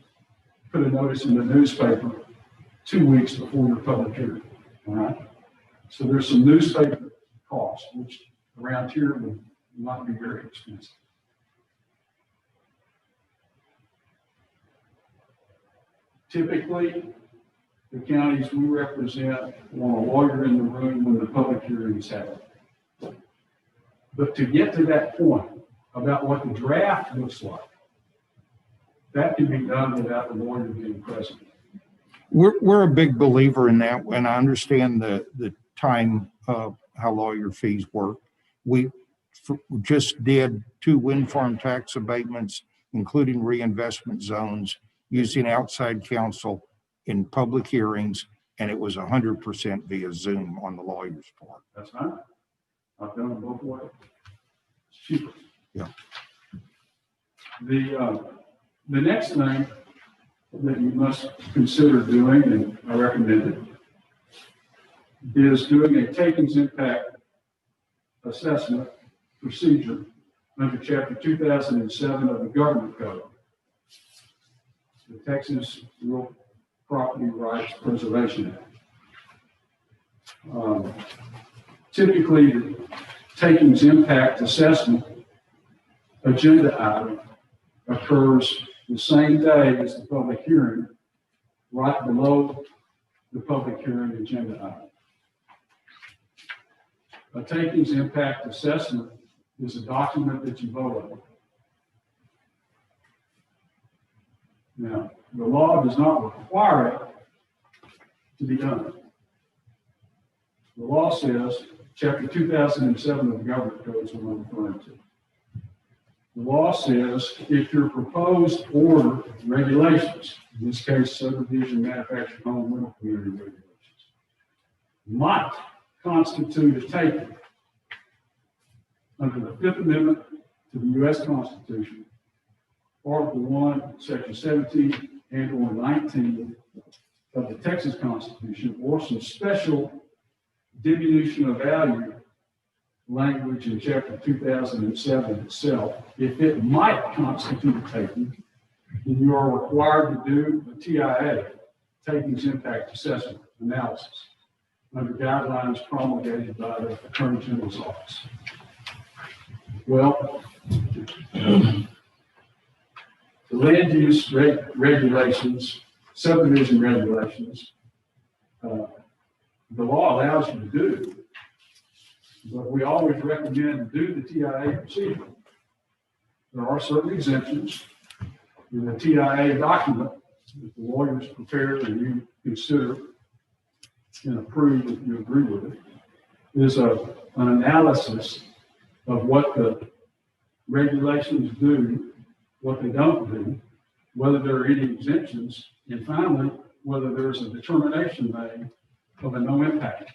put a notice in the newspaper 2 weeks before your public hearing. All right. So there's some newspaper costs, which around here would not be very expensive. Typically, the counties we represent want a lawyer in the room when the public hearings happen. But to get to that point about what the draft looks like, that can be done without the lawyer being present. We're a big believer in that, and I understand the time of how lawyer fees work. We just did 2 wind farm tax abatements, including reinvestment zones, using outside counsel in public hearings, and it was 100% via Zoom on the lawyer's part. That's fine. I've done it both ways. It's cheaper. Yeah. The next thing that you must consider doing, and I recommend it, is doing a takings impact assessment procedure under Chapter 2007 of the Government Code, the Texas Real Property Rights Preservation Act. Typically, the takings impact assessment agenda item occurs the same day as the public hearing, right below the public hearing agenda item. A takings impact assessment is a document that you vote on. Now, the law does not require it to be done. The law says, Chapter 2007 of the Government Code is what I'm referring to. The law says if your proposed order regulations, in this case subdivision, manufactured home, rental community regulations, might constitute a taking under the Fifth Amendment to the U.S. Constitution, Article 1, Section 17 and or 19 of the Texas Constitution, or some special diminution of value language in Chapter 2007 itself, if it might constitute a taking, then you are required to do a TIA, Takings Impact Assessment Analysis, under guidelines promulgated by the Attorney General's Office. Well, the land use regulations, subdivision regulations, the law allows you to do, but we always recommend to do the TIA procedure. There are certain exemptions in the TIA document that the lawyers prepare and you consider and approve if you agree with it, is an analysis of what the regulations do, what they don't do, whether there are any exemptions, and finally, whether there's a determination made of a no impact,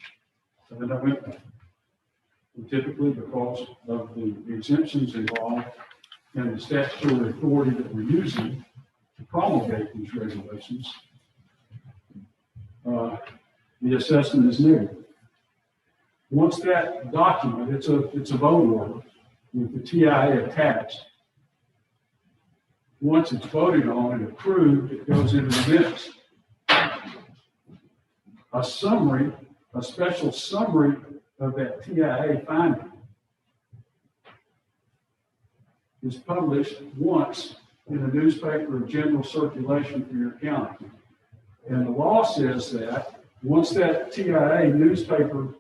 And typically, because of the exemptions involved and the statutory authority that we're using to promulgate these regulations, the assessment is negative. Once that document, it's a vote order with the TIA attached. Once it's voted on and approved, it goes into the minutes. A summary, a special summary of that TIA finding is published once in a newspaper of general circulation for your county. And the law says that once that TIA newspaper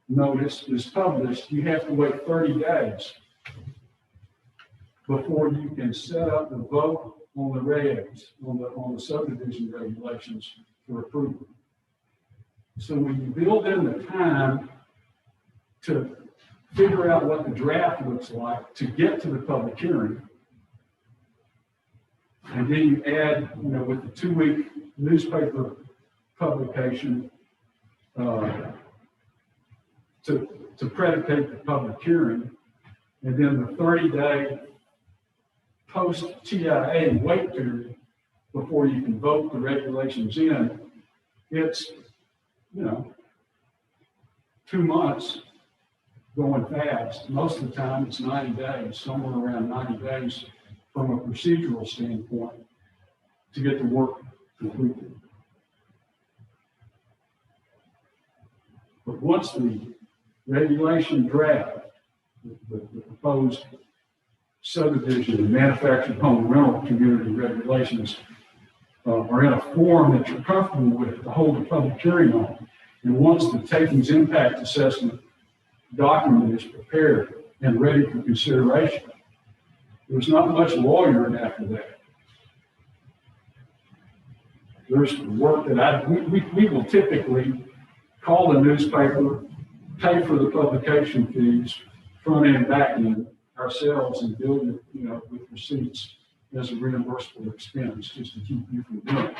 notice is published, you have to wait 30 days before you can set up the vote on the regs, on the subdivision regulations for approval. So when you build in the time to figure out what the draft looks like to get to the public hearing, and then you add, with the 2-week newspaper publication to predicate the public hearing, and then the 30-day post-TIA wait period before you can vote the regulations in, it's 2 months going fast. Most of the time it's 90 days, somewhere around 90 days from a procedural standpoint to get the work completed. But once the regulation draft, the proposed subdivision and manufactured home rental community regulations or in a form that you're comfortable with to hold a public hearing on. And once the takings impact assessment document is prepared and ready for consideration, there's not much lawyering after that. There's work that we will typically call the newspaper, pay for the publication fees, front end, back end, ourselves, and build it, with receipts as a reimbursable expense, just to keep you from doing it.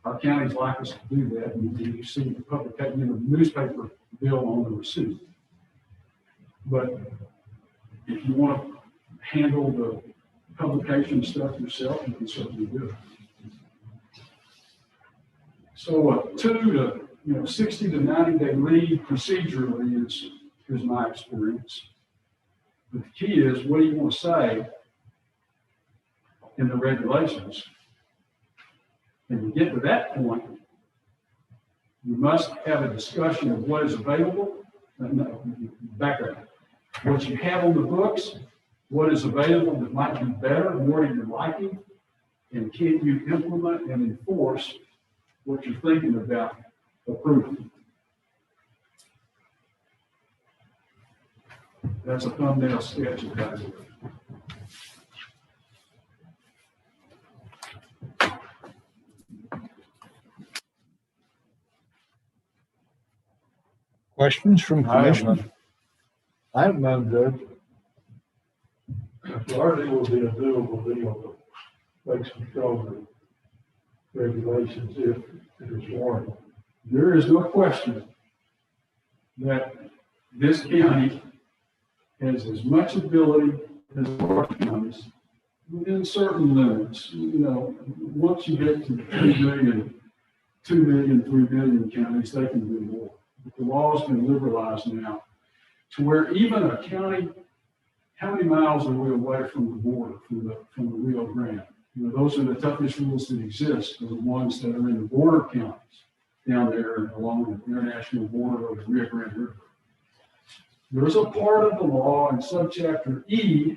Our counties like us to do that, and you see the publication, the newspaper bill on the receipt. But if you want to handle the publication stuff yourself, you can certainly do it. So 60 to 90 day lead procedurally is my experience. But the key is, what do you want to say in the regulations? And to get to that point, you must have a discussion of what is available. Background. What you have on the books, what is available that might be better, more to your liking, and can you implement and enforce what you're thinking about approving. That's a thumbnail sketch of that. Questions from commission? I have none, Judge. Largely will be a doable deal to make some stronger regulations if it is warranted. There is no question that this county has as much ability as our counties within certain limits. Once you get to 3 million, 2 million, 3 million counties, they can do more. But the law's been liberalized now to where even a county, how many miles are we away from the border, from the Rio Grande? Those are the toughest rules that exist, are the ones that are in the border counties down there along the international border of the Rio Grande River. There's a part of the law in subchapter E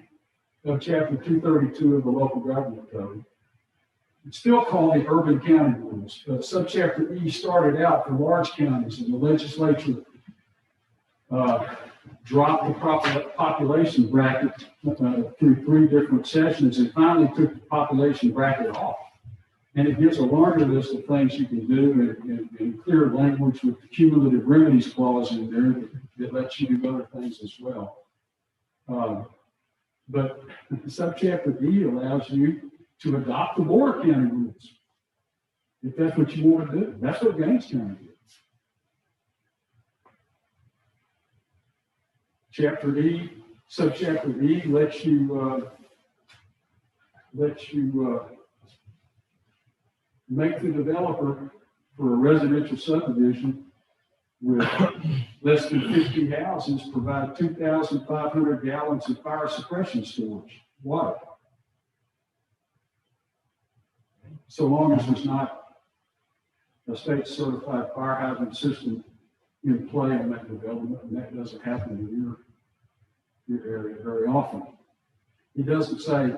of chapter 232 of the local government code. It's still called the urban county rules, but subchapter E started out for large counties, and the legislature dropped the population bracket through 3 different sessions and finally took the population bracket off. And it gives a larger list of things you can do in clear language with the cumulative remedies clause in there that lets you do other things as well. But subchapter E allows you to adopt the border county rules, if that's what you want to do. That's what Gaines County did. Chapter E, subchapter E lets you make the developer for a residential subdivision with less than 50 houses provide 2,500 gallons of fire suppression storage water. So long as there's not a state certified fire hydrant system in play on that development, and that doesn't happen in your area very often. It doesn't say,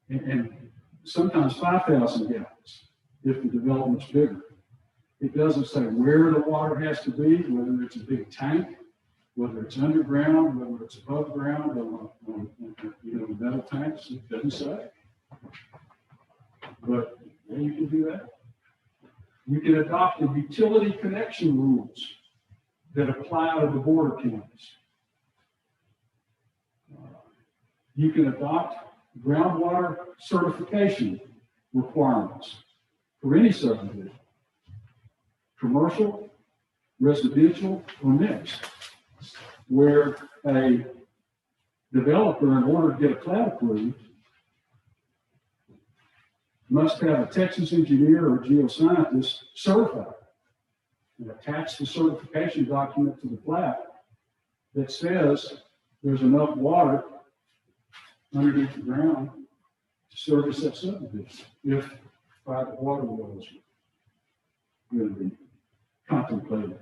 and sometimes 5,000 gallons if the development's bigger. It doesn't say where the water has to be, whether it's a big tank, whether it's underground, whether it's above ground, or metal tanks. It doesn't say. But you can do that. You can adopt the utility connection rules that apply to the border counties. You can adopt groundwater certification requirements for any subdivision, commercial, residential, or mixed, where a developer, in order to get a plat approved, must have a Texas engineer or geoscientist certified and attach the certification document to the plat that says there's enough water underneath the ground to service that subdivision if private water wells are going to be contemplated.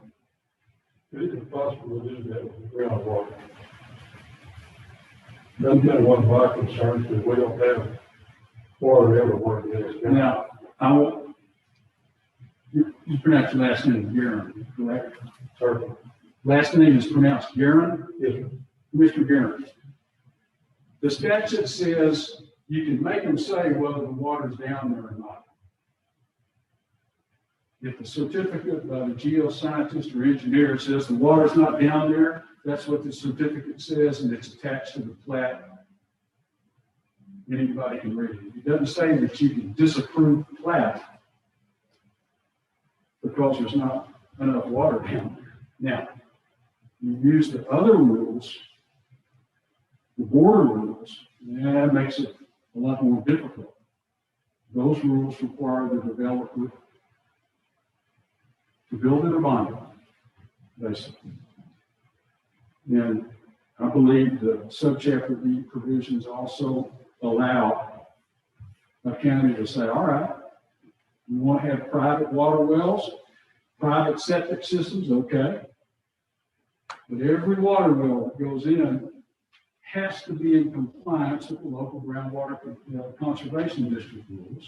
Is it possible to do that with groundwater? That's been one of my concerns, because we don't have water everywhere. Now, I will, you pronounce your last name Guerin, correct? Certainly. Last name is pronounced Guerin? Yes, Mr. Guerin. The statute says you can make them say whether the water's down there or not. If the certificate by the geoscientist or engineer says the water's not down there, that's what the certificate says, and it's attached to the plat. Anybody can read it. It doesn't say that you can disapprove the plat because there's not enough water down there. Now, you use the other rules, the border rules, and that makes it a lot more difficult. Those rules require the developer to build it or bond it, basically. And I believe the subchapter B provisions also allow a county to say, all right, you want to have private water wells, private septic systems, okay. But every water well that goes in has to be in compliance with the local groundwater conservation district rules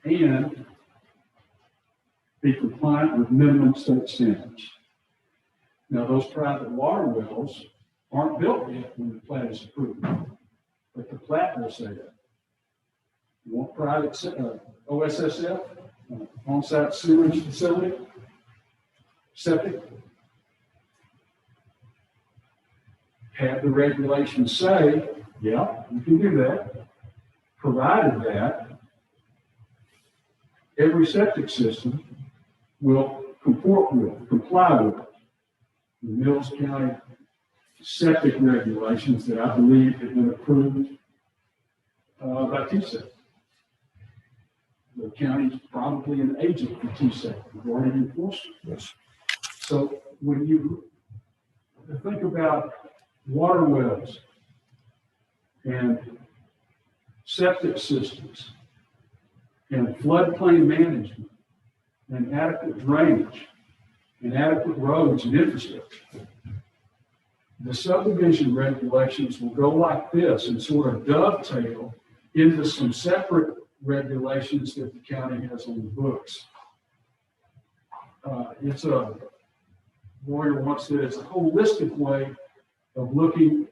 and be compliant with minimum state standards. Now, those private water wells aren't built yet when the plat is approved, but the plat will say that. You want private OSSF, on-site sewage facility, septic, have the regulations say, yeah, you can do that, provided that every septic system will comply with the Mills County septic regulations that I believe have been approved by TSEC. The county's probably an agent for TSEC, we've already enforced it. Yes. So when you think about water wells and septic systems and floodplain management and adequate drainage and adequate roads and infrastructure, the subdivision regulations will go like this and sort of dovetail into some separate regulations that the county has on the books. It's a, Warrior once said, it's a holistic way of looking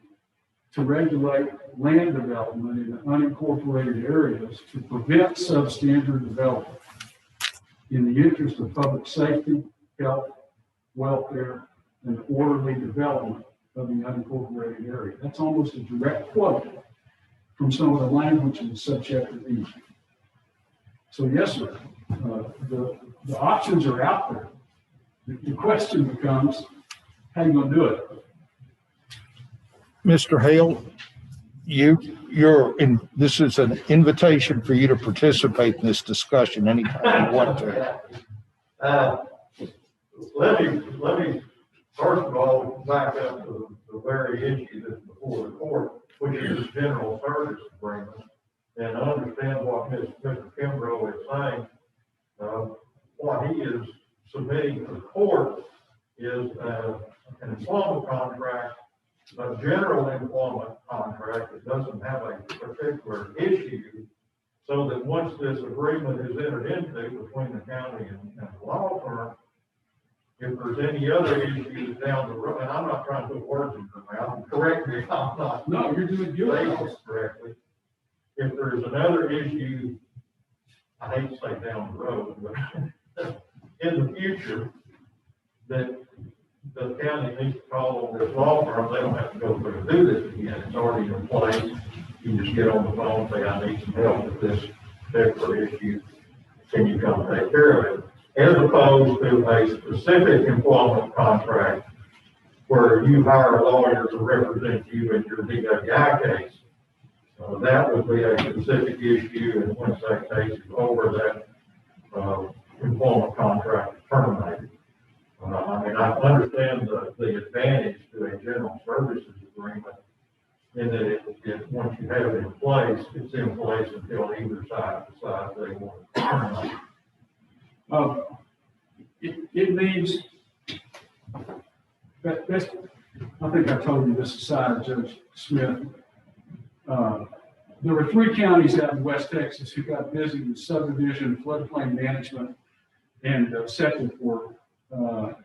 to regulate land development in unincorporated areas to prevent substandard development in the interest of public safety, health, welfare, and orderly development of the unincorporated area. That's almost a direct quote from some of the language in subchapter E. So yes, sir, the options are out there. The question becomes, how are you going to do it? Mr. Hale, this is an invitation for you to participate in this discussion anytime you want to. Let me first of all back up to the very issue that's before the court, which is the general service agreement, and understand what Mr. Kimbrough is saying. What he is submitting to the court is an employment contract, a general employment contract that doesn't have a particular issue, so that once this agreement is entered into between the county and the law firm, if there's any other issues down the road, and I'm not trying to put words in your mouth, correct me if I'm not. No, you're doing good. Saying this correctly. If there's another issue, I hate to say down the road, but in the future, that the county needs to call on this law firm, they don't have to go through and do this again. It's already in place. You just get on the phone and say, I need some help with this particular issue. Can you come take care of it? As opposed to a specific employment contract where you hire a lawyer to represent you in your DWI case. That would be a specific issue, and once that case is over, that employment contract is terminated. I mean, I understand the advantage to a general services agreement in that it once you have it in place, it's in place until either side decides they want to terminate. It means that I think I told you this aside, Judge Smith. There were 3 counties out in West Texas who got busy with subdivision, floodplain management, and septic work 5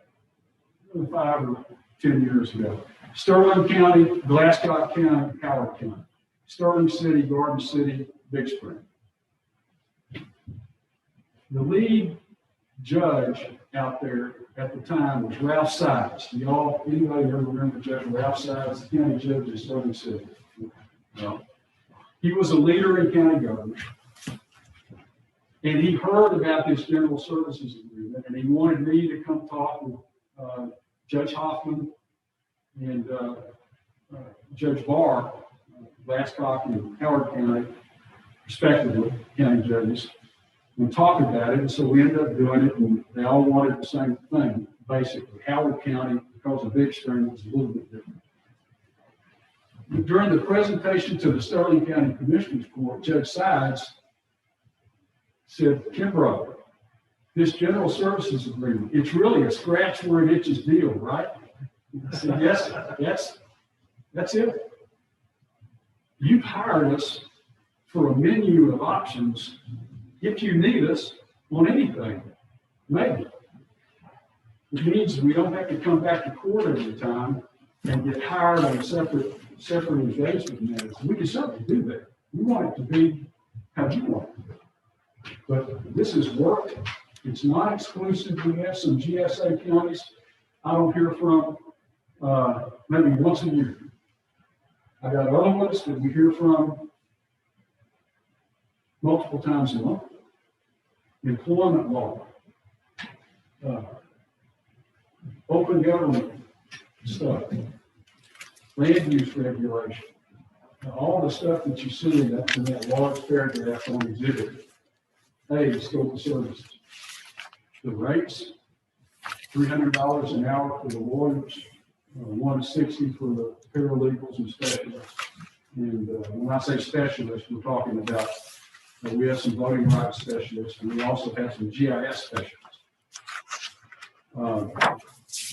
or 10 years ago. Sterling County, Glasscock County, Howard County. Sterling City, Garden City, Big Spring. The lead judge out there at the time was Ralph Sides. Anybody ever remember Judge Ralph Sides, the county judge in Sterling City? No. He was a leader in county government. And he heard about this general services agreement, and he wanted me to come talk with Judge Hoffman and Judge Barr, Glasscock and Howard County, respectively, county judges, and talk about it. And so we ended up doing it, and they all wanted the same thing, basically. Howard County, because of Big Spring, was a little bit different. During the presentation to the Sterling County Commissioners Court, Judge Sides said, Kimbrough, this general services agreement, it's really a scratch where it itches deal, right? I said, yes, that's it. You've hired us for a menu of options if you need us on anything, maybe. It means we don't have to come back to court every time and get hired on separate engagement matters. We can certainly do that. We want it to be how you want it. But this has worked. It's not exclusive. We have some GSA counties I don't hear from maybe once a year. I got other ones that we hear from multiple times a month. Employment law, open government stuff, land use regulation, all the stuff that you see in that large paragraph on exhibit A, scope of services. The rates, $300 an hour for the lawyers, $160 for the paralegals and specialists. And when I say specialists, we're talking about we have some voting rights specialists, and we also have some GIS specialists.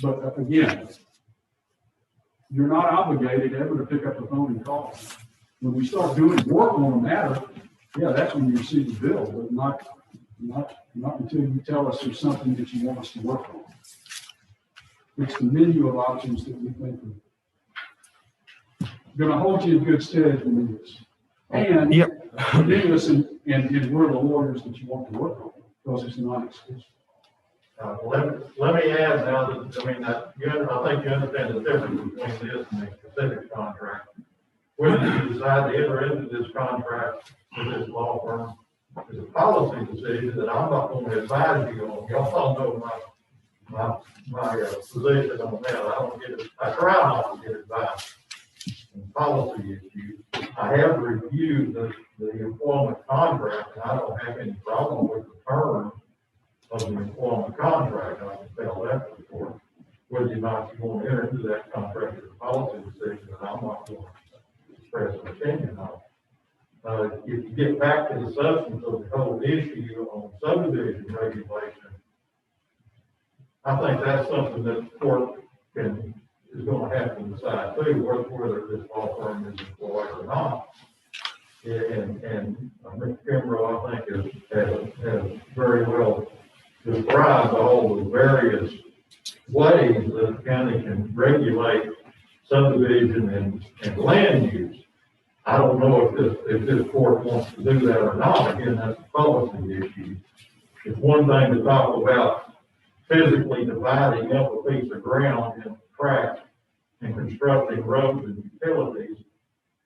But again, you're not obligated ever to pick up the phone and call. When we start doing work on a matter, yeah, that's when you receive the bill, but not until you tell us there's something that you want us to work on. It's the menu of options that we think are going to hold you in good stead when you do this. And do this, and we're the lawyers that you want to work on, because it's not exclusive. Let me add now that, I think you understand the difference between this and the specific contract. Whether you decide to enter into this contract with this law firm is a policy decision that I'm not going to advise you on. Y'all all know my position on that. I try not to get advice on policy issues. I have reviewed the employment contract, and I don't have any problem with the terms of the employment contract. I can tell that before. Whether or not you want to enter into that contract is a policy decision, and I'm not going to express an opinion on it. If you get back to the substance of the whole issue on subdivision regulation, I think that's something that the court is going to have to decide too, whether this law firm is employed or not. And Mr. Kimbrough, I think, has very well described all the various ways that the county can regulate subdivision and land use. I don't know if this court wants to do that or not. Again, that's a policy issue. It's one thing to talk about physically dividing up a piece of ground into tracts and constructing roads and utilities.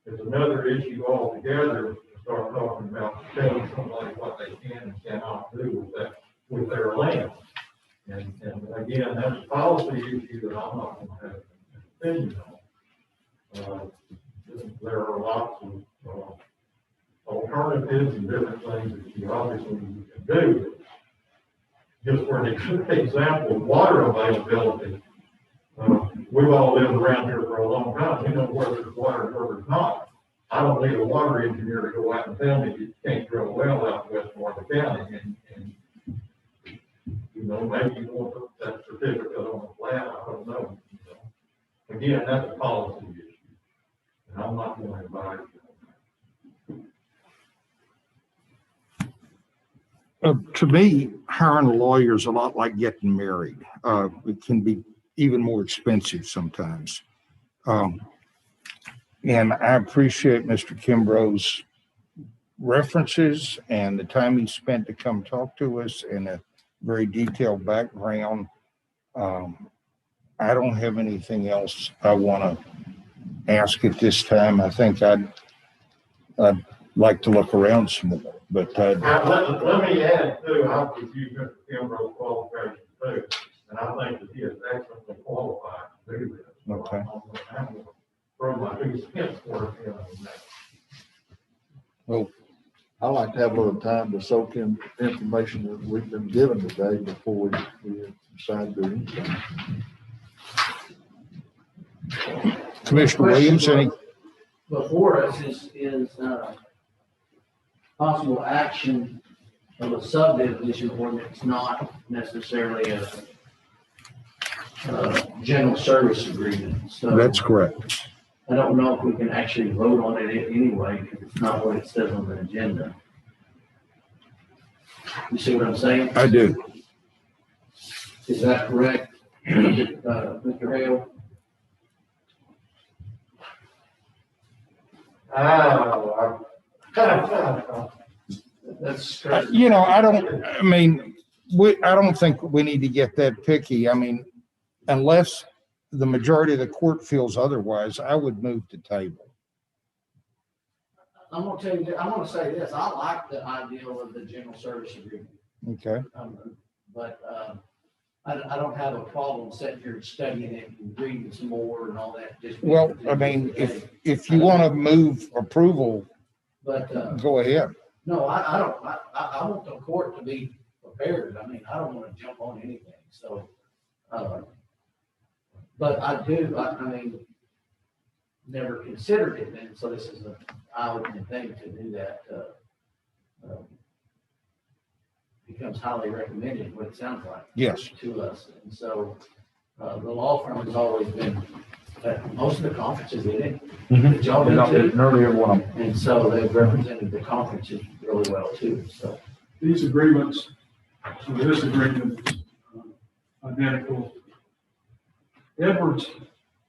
It's another issue altogether to start talking about telling somebody what they can and cannot do with their land. And again, that's a policy issue that I'm not going to have an opinion on. There are lots of alternatives and different things that you obviously can do. Just for an example, water availability. We've all lived around here for a long time. We know where there's water and where there's not. I don't need a water engineer to go out and tell me you can't drill a well out in West Martha County. And maybe you want to put that certificate on the plan. I don't know. Again, that's a policy issue. And I'm not going to advise you on that. To me, hiring a lawyer is a lot like getting married. It can be even more expensive sometimes. And I appreciate Mr. Kimbrough's references and the time he spent to come talk to us and a very detailed background. I don't have anything else I want to ask at this time. I think I'd like to look around some more, but Let me add too, I would use Mr. Kimbrough's qualifications too, and I think that he is excellently qualified to do this. So Okay. I'm gonna throw my 2 cents worth in on that. well, I like to have a little time to soak in information that we've been given today before we decide to do anything. Commissioner Williams, any? Before us is possible action of a subdivision ordinance, not necessarily a general service agreement. So That's correct. I don't know if we can actually vote on it anyway, because it's not what it says on the agenda. You see what I'm saying? I do. Is that correct, Mr. Hale? That's correct. I don't think we need to get that picky. I mean, unless the majority of the court feels otherwise, I would move to table. I'm gonna tell you, I'm gonna say this, I like the idea of the general service agreement. Okay. But I don't have a problem sitting here studying it and reading some more and all that. Well, I mean, if you want to move approval, But, go ahead. no, I don't, I want the court to be prepared. I mean, I don't want to jump on anything, so. But I do, I mean, never considered it, and so this is an eye-opening thing to do that. Becomes highly recommended, what it sounds like. Yes. To us, and so, the law firm has always been, at most of the conferences in it. That y'all been to, Earlier one. and so they've represented the conferences really well too, so. These agreements, so this agreement is identical. Edwards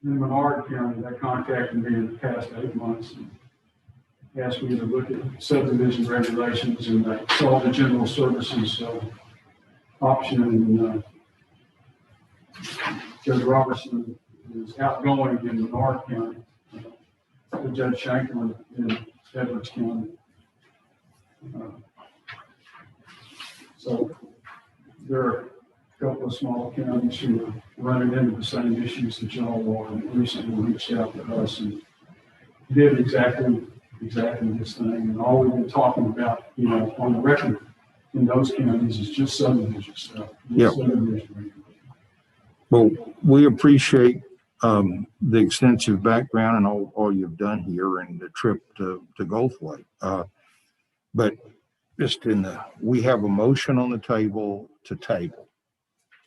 in Menard County, they contacted me in the past 8 months and asked me to look at subdivision regulations, and I saw the general services option, and Judge Robertson is outgoing in Menard County, Judge Shanklin in Edwards County. So there are a couple of small counties who are running into the same issues that y'all are, and recently reached out to us and did exactly this thing. And all we've been talking about, on the record in those counties is just subdivision stuff. Yeah. Well, we appreciate the extensive background and all you've done here and the trip to Gulfway. But just we have a motion on the table to table.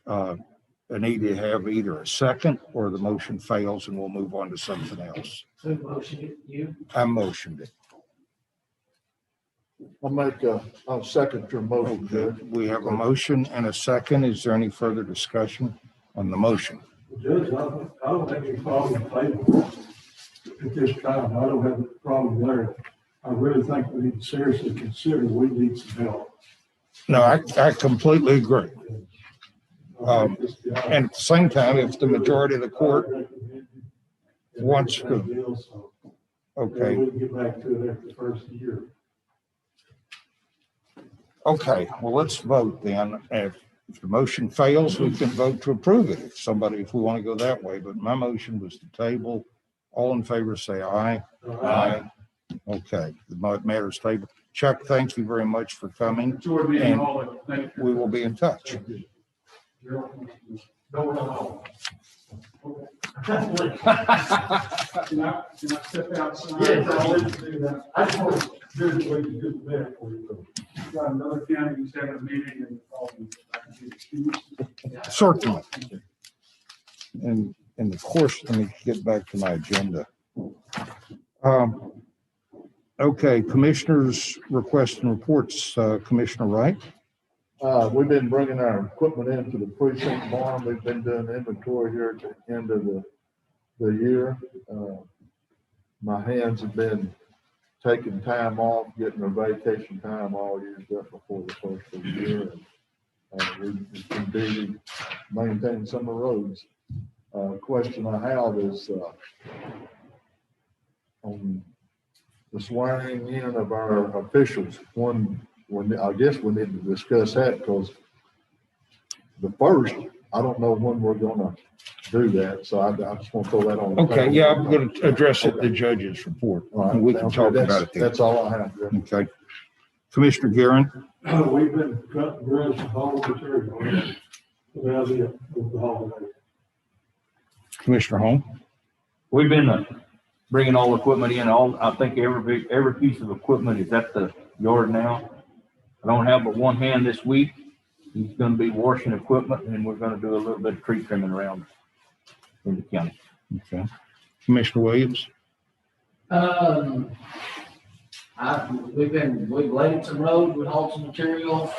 I need to have either a second or the motion fails and we'll move on to something else. Who motioned it? You? I motioned it. I'll second your motion, Judge. We have a motion and a second. Is there any further discussion on the motion? Judge, I don't have any problem with table at this time. I don't have a problem there. I really think we need to seriously consider we need some help. No, I completely agree. And at the same time, if the majority of the court wants to, okay, We'll get back to it after the first year. okay, well, let's vote then. If the motion fails, we can vote to approve it. If we want to go that way, but my motion was to table. All in favor, say aye. Aye. Okay, the matter's tabled. Chuck, thank you very much for coming. Enjoyed meeting all of you. Thank you. We will be in touch. No. Can I step outside? Yes, I'll let you do that. I just want to do it the way you do it for you. Got another county who's having a meeting and all of I can get excused. Certainly. And of course, let me get back to my agenda. Okay, commissioners' requests and reports. Commissioner Wright? We've been bringing our equipment into the precinct barn. We've been doing inventory here at the end of the year. My hands have been taking time off, getting their vacation time all used up before the first of the year. And we've been busy maintaining some of the roads. Question I have is on the swearing in of our officials. I guess we need to discuss that because the first, I don't know when we're gonna do that, so I just want to throw that on. The Okay, table. yeah, I'm going to address it in the judge's report. All right, And we can sounds talk good. about it then. That's all I have. Jeff. Okay. Commissioner Guerin? We've been cutting brush and haul material. About it with the holiday. Commissioner Holm? We've been bringing all the equipment in, I think every piece of equipment is at the yard now. I don't have but one hand this week. He's gonna be washing equipment and we're gonna do a little bit of tree trimming around in the county. Okay. Commissioner Williams? We've bladed some roads, we hauled some material,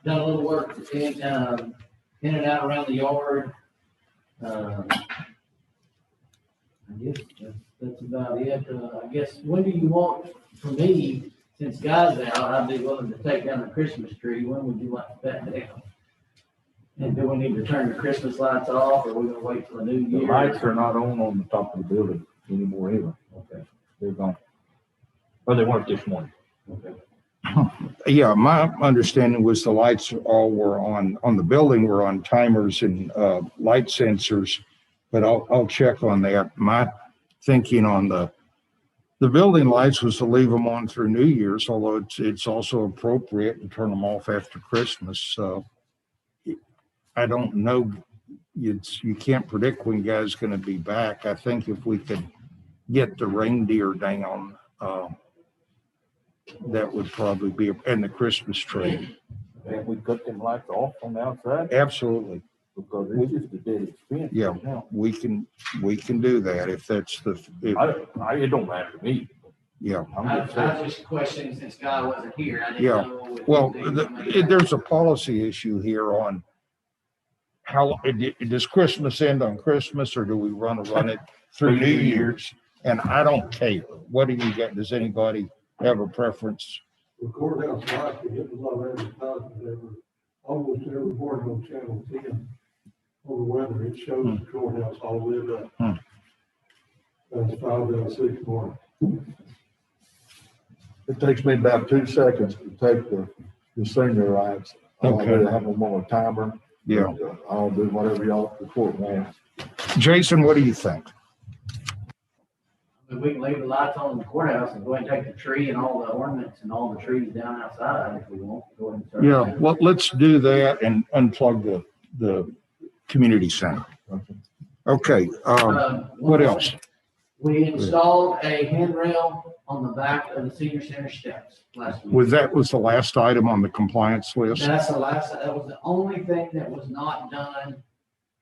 done a little work in and out around the yard. I guess that's about it. I guess, when do you want, for me, since Guy's out, I'd be willing to take down the Christmas tree. When would you like that down? And do we need to turn the Christmas lights off, or are we gonna wait till the new The year? lights are not on the top of the building anymore either. Okay. They're gone. Well, they weren't this morning. Okay. Yeah, my understanding was the lights all were on the building were on timers and light sensors, but I'll check on that. My thinking on the building lights was to leave them on through New Year's, although it's also appropriate to turn them off after Christmas. So I don't know. You can't predict when guys going to be back. I think if we could get the reindeer down, that would probably be, and the Christmas tree. And we cut them lights off on the outside Absolutely. because it's just a dead expense. Yeah. right now. We can do that if that's It don't matter to me. yeah. I'm I just saying. was just questioning since Guy wasn't here. I didn't Yeah. know. if Well, you think- there's a policy issue here on how, does Christmas end on Christmas or do we run it through New Year's? And I don't care. What do you got? Does anybody have a preference? The courthouse lights, we get a lot of advertisements almost every morning on Channel 10 on the weather. It shows the courthouse all lit up. That's 5 out of 6 morning. It takes me about 2 seconds to take the senior lights. I'll Okay. have them on a timer. Yeah. I'll do whatever y'all the court wants. Jason, what do you think? We can leave the lights on in the courthouse and go ahead and take the tree and all the ornaments and all the trees down outside if we want. Go ahead and start Yeah, that. well, let's do that and unplug the community center. Okay, what else? We installed a handrail on the back of the senior center steps last week. Was the last item on the compliance list? That was the only thing that was not done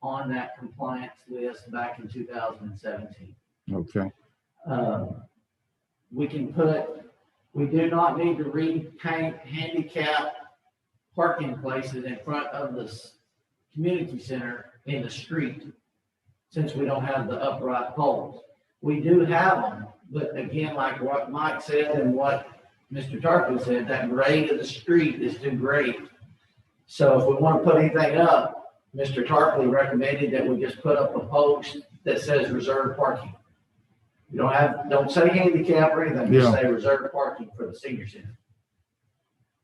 on that compliance list back in 2017. Okay, We do not need to repaint handicap parking places in front of the community center in the street, since we don't have the upright poles. We do have them, but again, like what Mike said and what Mr. Tarkin said, that grade of the street is too great. So if we want to put anything up, Mr. Tarpley recommended that we just put up a post that says reserved parking. You don't say handicap or anything, just say reserved parking for the senior center.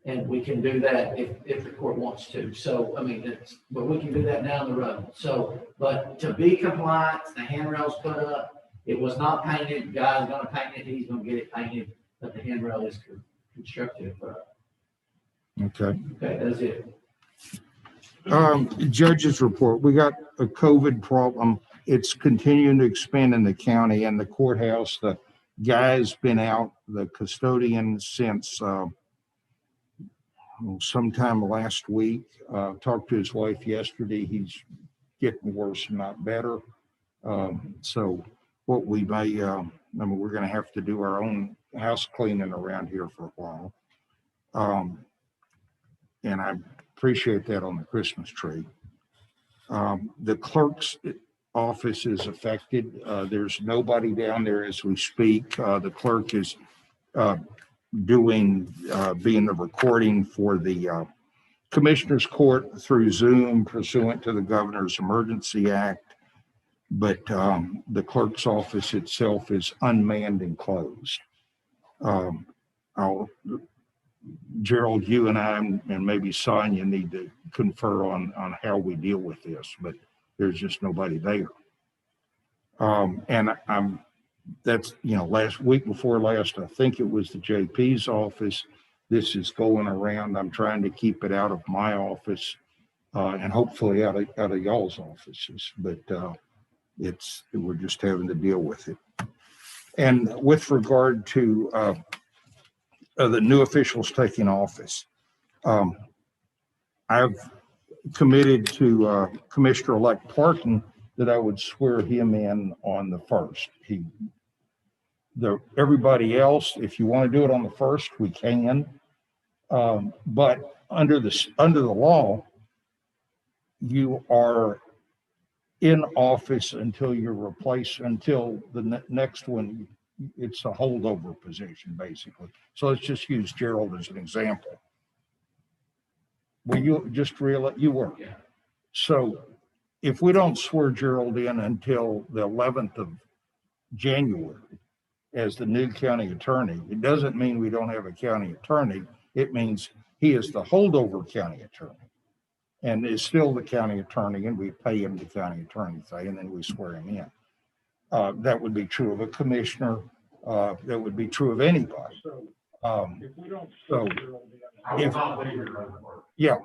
And we can do that if the court wants to. So, I mean, but we can do that down the road. So, but to be compliant, the handrails put up, it was not painted, guy's gonna paint it, he's gonna get it painted, but the handrail is constructed and put up. okay. Okay, that's it. Judge's report, we got a COVID problem. It's continuing to expand in the county and the courthouse. The guy's been out, the custodian, since sometime last week. Talked to his wife yesterday. He's getting worse, not better. So what we may, we're going to have to do our own house cleaning around here for a while. And appreciate that on the Christmas tree. The clerk's office is affected. There's nobody down there as we speak. The clerk is being the recording for the Commissioners Court through Zoom pursuant to the Governor's Emergency Act. But the clerk's office itself is unmanned and closed. Gerald, you and I, and maybe Sonia need to confer on how we deal with this, but there's just nobody there. And that's, last week before last, I think it was the JP's office. This is going around. I'm trying to keep it out of my office and hopefully out of y'all's offices, but we're just having to deal with it. And with regard to the new officials taking office, I've committed to Commissioner-elect Parkin that I would swear him in on the 1st. Everybody else, if you want to do it on the 1st, we can. But under the law, you are in office until you're replaced, until the next one. It's a holdover position, basically. So let's just use Gerald as an example. Well, you just realize you were. Yeah. So if we don't swear Gerald in until the 11th of January as the new county attorney, it doesn't mean we don't have a county attorney. It means he is the holdover county attorney and is still the county attorney, and we pay him the county attorney fee, and then we swear him in. That would be true of a commissioner. That would be true of anybody. Yeah.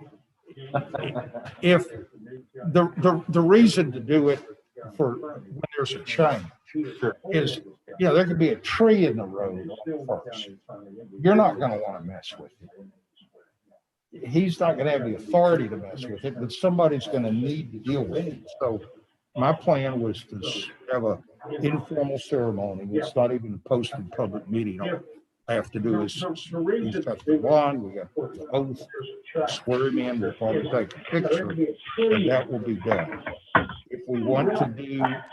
If the reason to do it for when there's a change is, there could be a tree in the road first. You're not going to want to mess with it. He's not going to have the authority to mess with it, but somebody's going to need to deal with it. So my plan was to have a informal ceremony. It's not even a posted public meeting. All I have to do is he's got the wand, we got the oath, swear him in, we'll probably take a picture, and that will be done. If we want to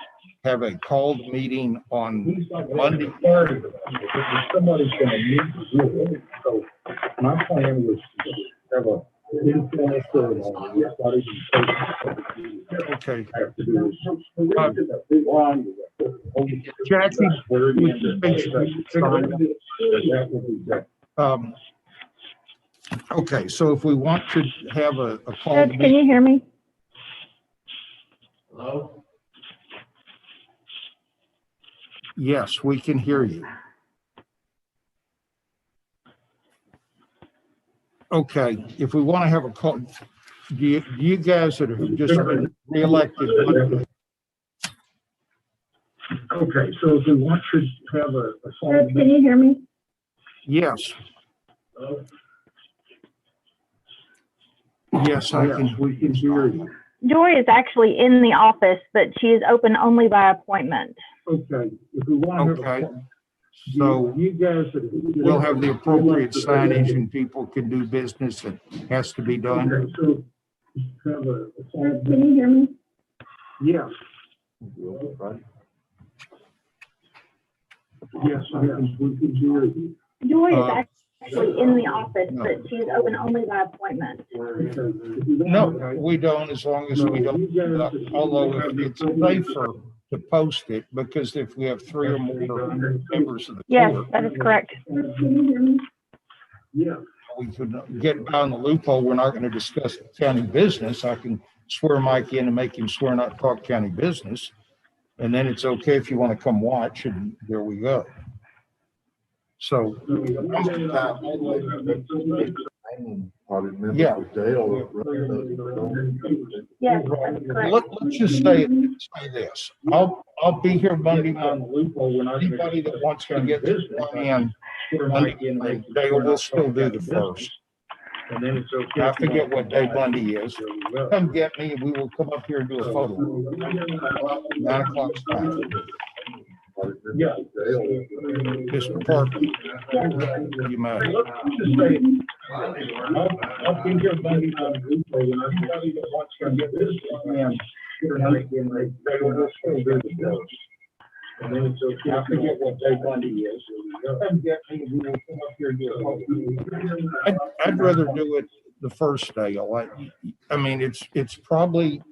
have a called meeting on Monday, somebody's going to need to do it. So my plan was to have a informal ceremony. Okay. Jackie, okay, so if we want to have a call. Judge, can you hear me? Hello? Yes, we can hear you. Okay, if we want to have a call, do you guys that have just been reelected? Okay, so if we want to have a call. Judge, can you hear me? Yes. Yes, we can hear you. Joy is actually in the office, but she is open only by appointment. Okay, if we want to have a, so you guys will have the appropriate signage and people can do business that has to be done. Judge, can you hear me? Yes. Yes, we can hear you. Joy is actually in the office, but she is open only by appointment. No, we don't, as long as we don't, although it's safer to post it, because if we have 3 or more members of the Yes, court, that is correct. yeah, we could get down the loophole. We're not going to discuss county business. I can swear Mike in and make him swear not to talk county business. And then it's okay if you want to come watch, and there we go. So, yeah. Yes, that is correct. Let's just say this. I'll be here Monday on the loophole. Anybody that wants to get this in, they will still do the 1st. And then it's okay. I forget what day Monday is. Come get me, and we will come up here and do a photo. 9 o'clock. Yeah. Mr. Parker, you may. I'll give you a buddy on replay, and everybody that wants to get this, and you're not in like, regular school business. And then it's okay, I forget what day Bundy is. I'm guessing we will come up here and do it. I'd rather do it the first day. I mean, it's probably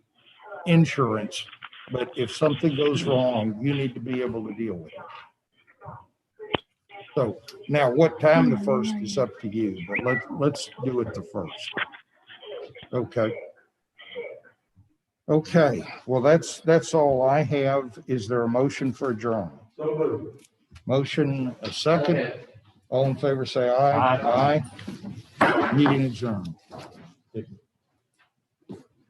insurance, but if something goes wrong, you need to be able to deal with it. So now what time the first is up to you, but let's do it the first. Okay. Okay, well, that's all I have. Is there a motion for adjournment? So moved. Motion, a second. All in favor, say aye. Aye. Meeting adjourned.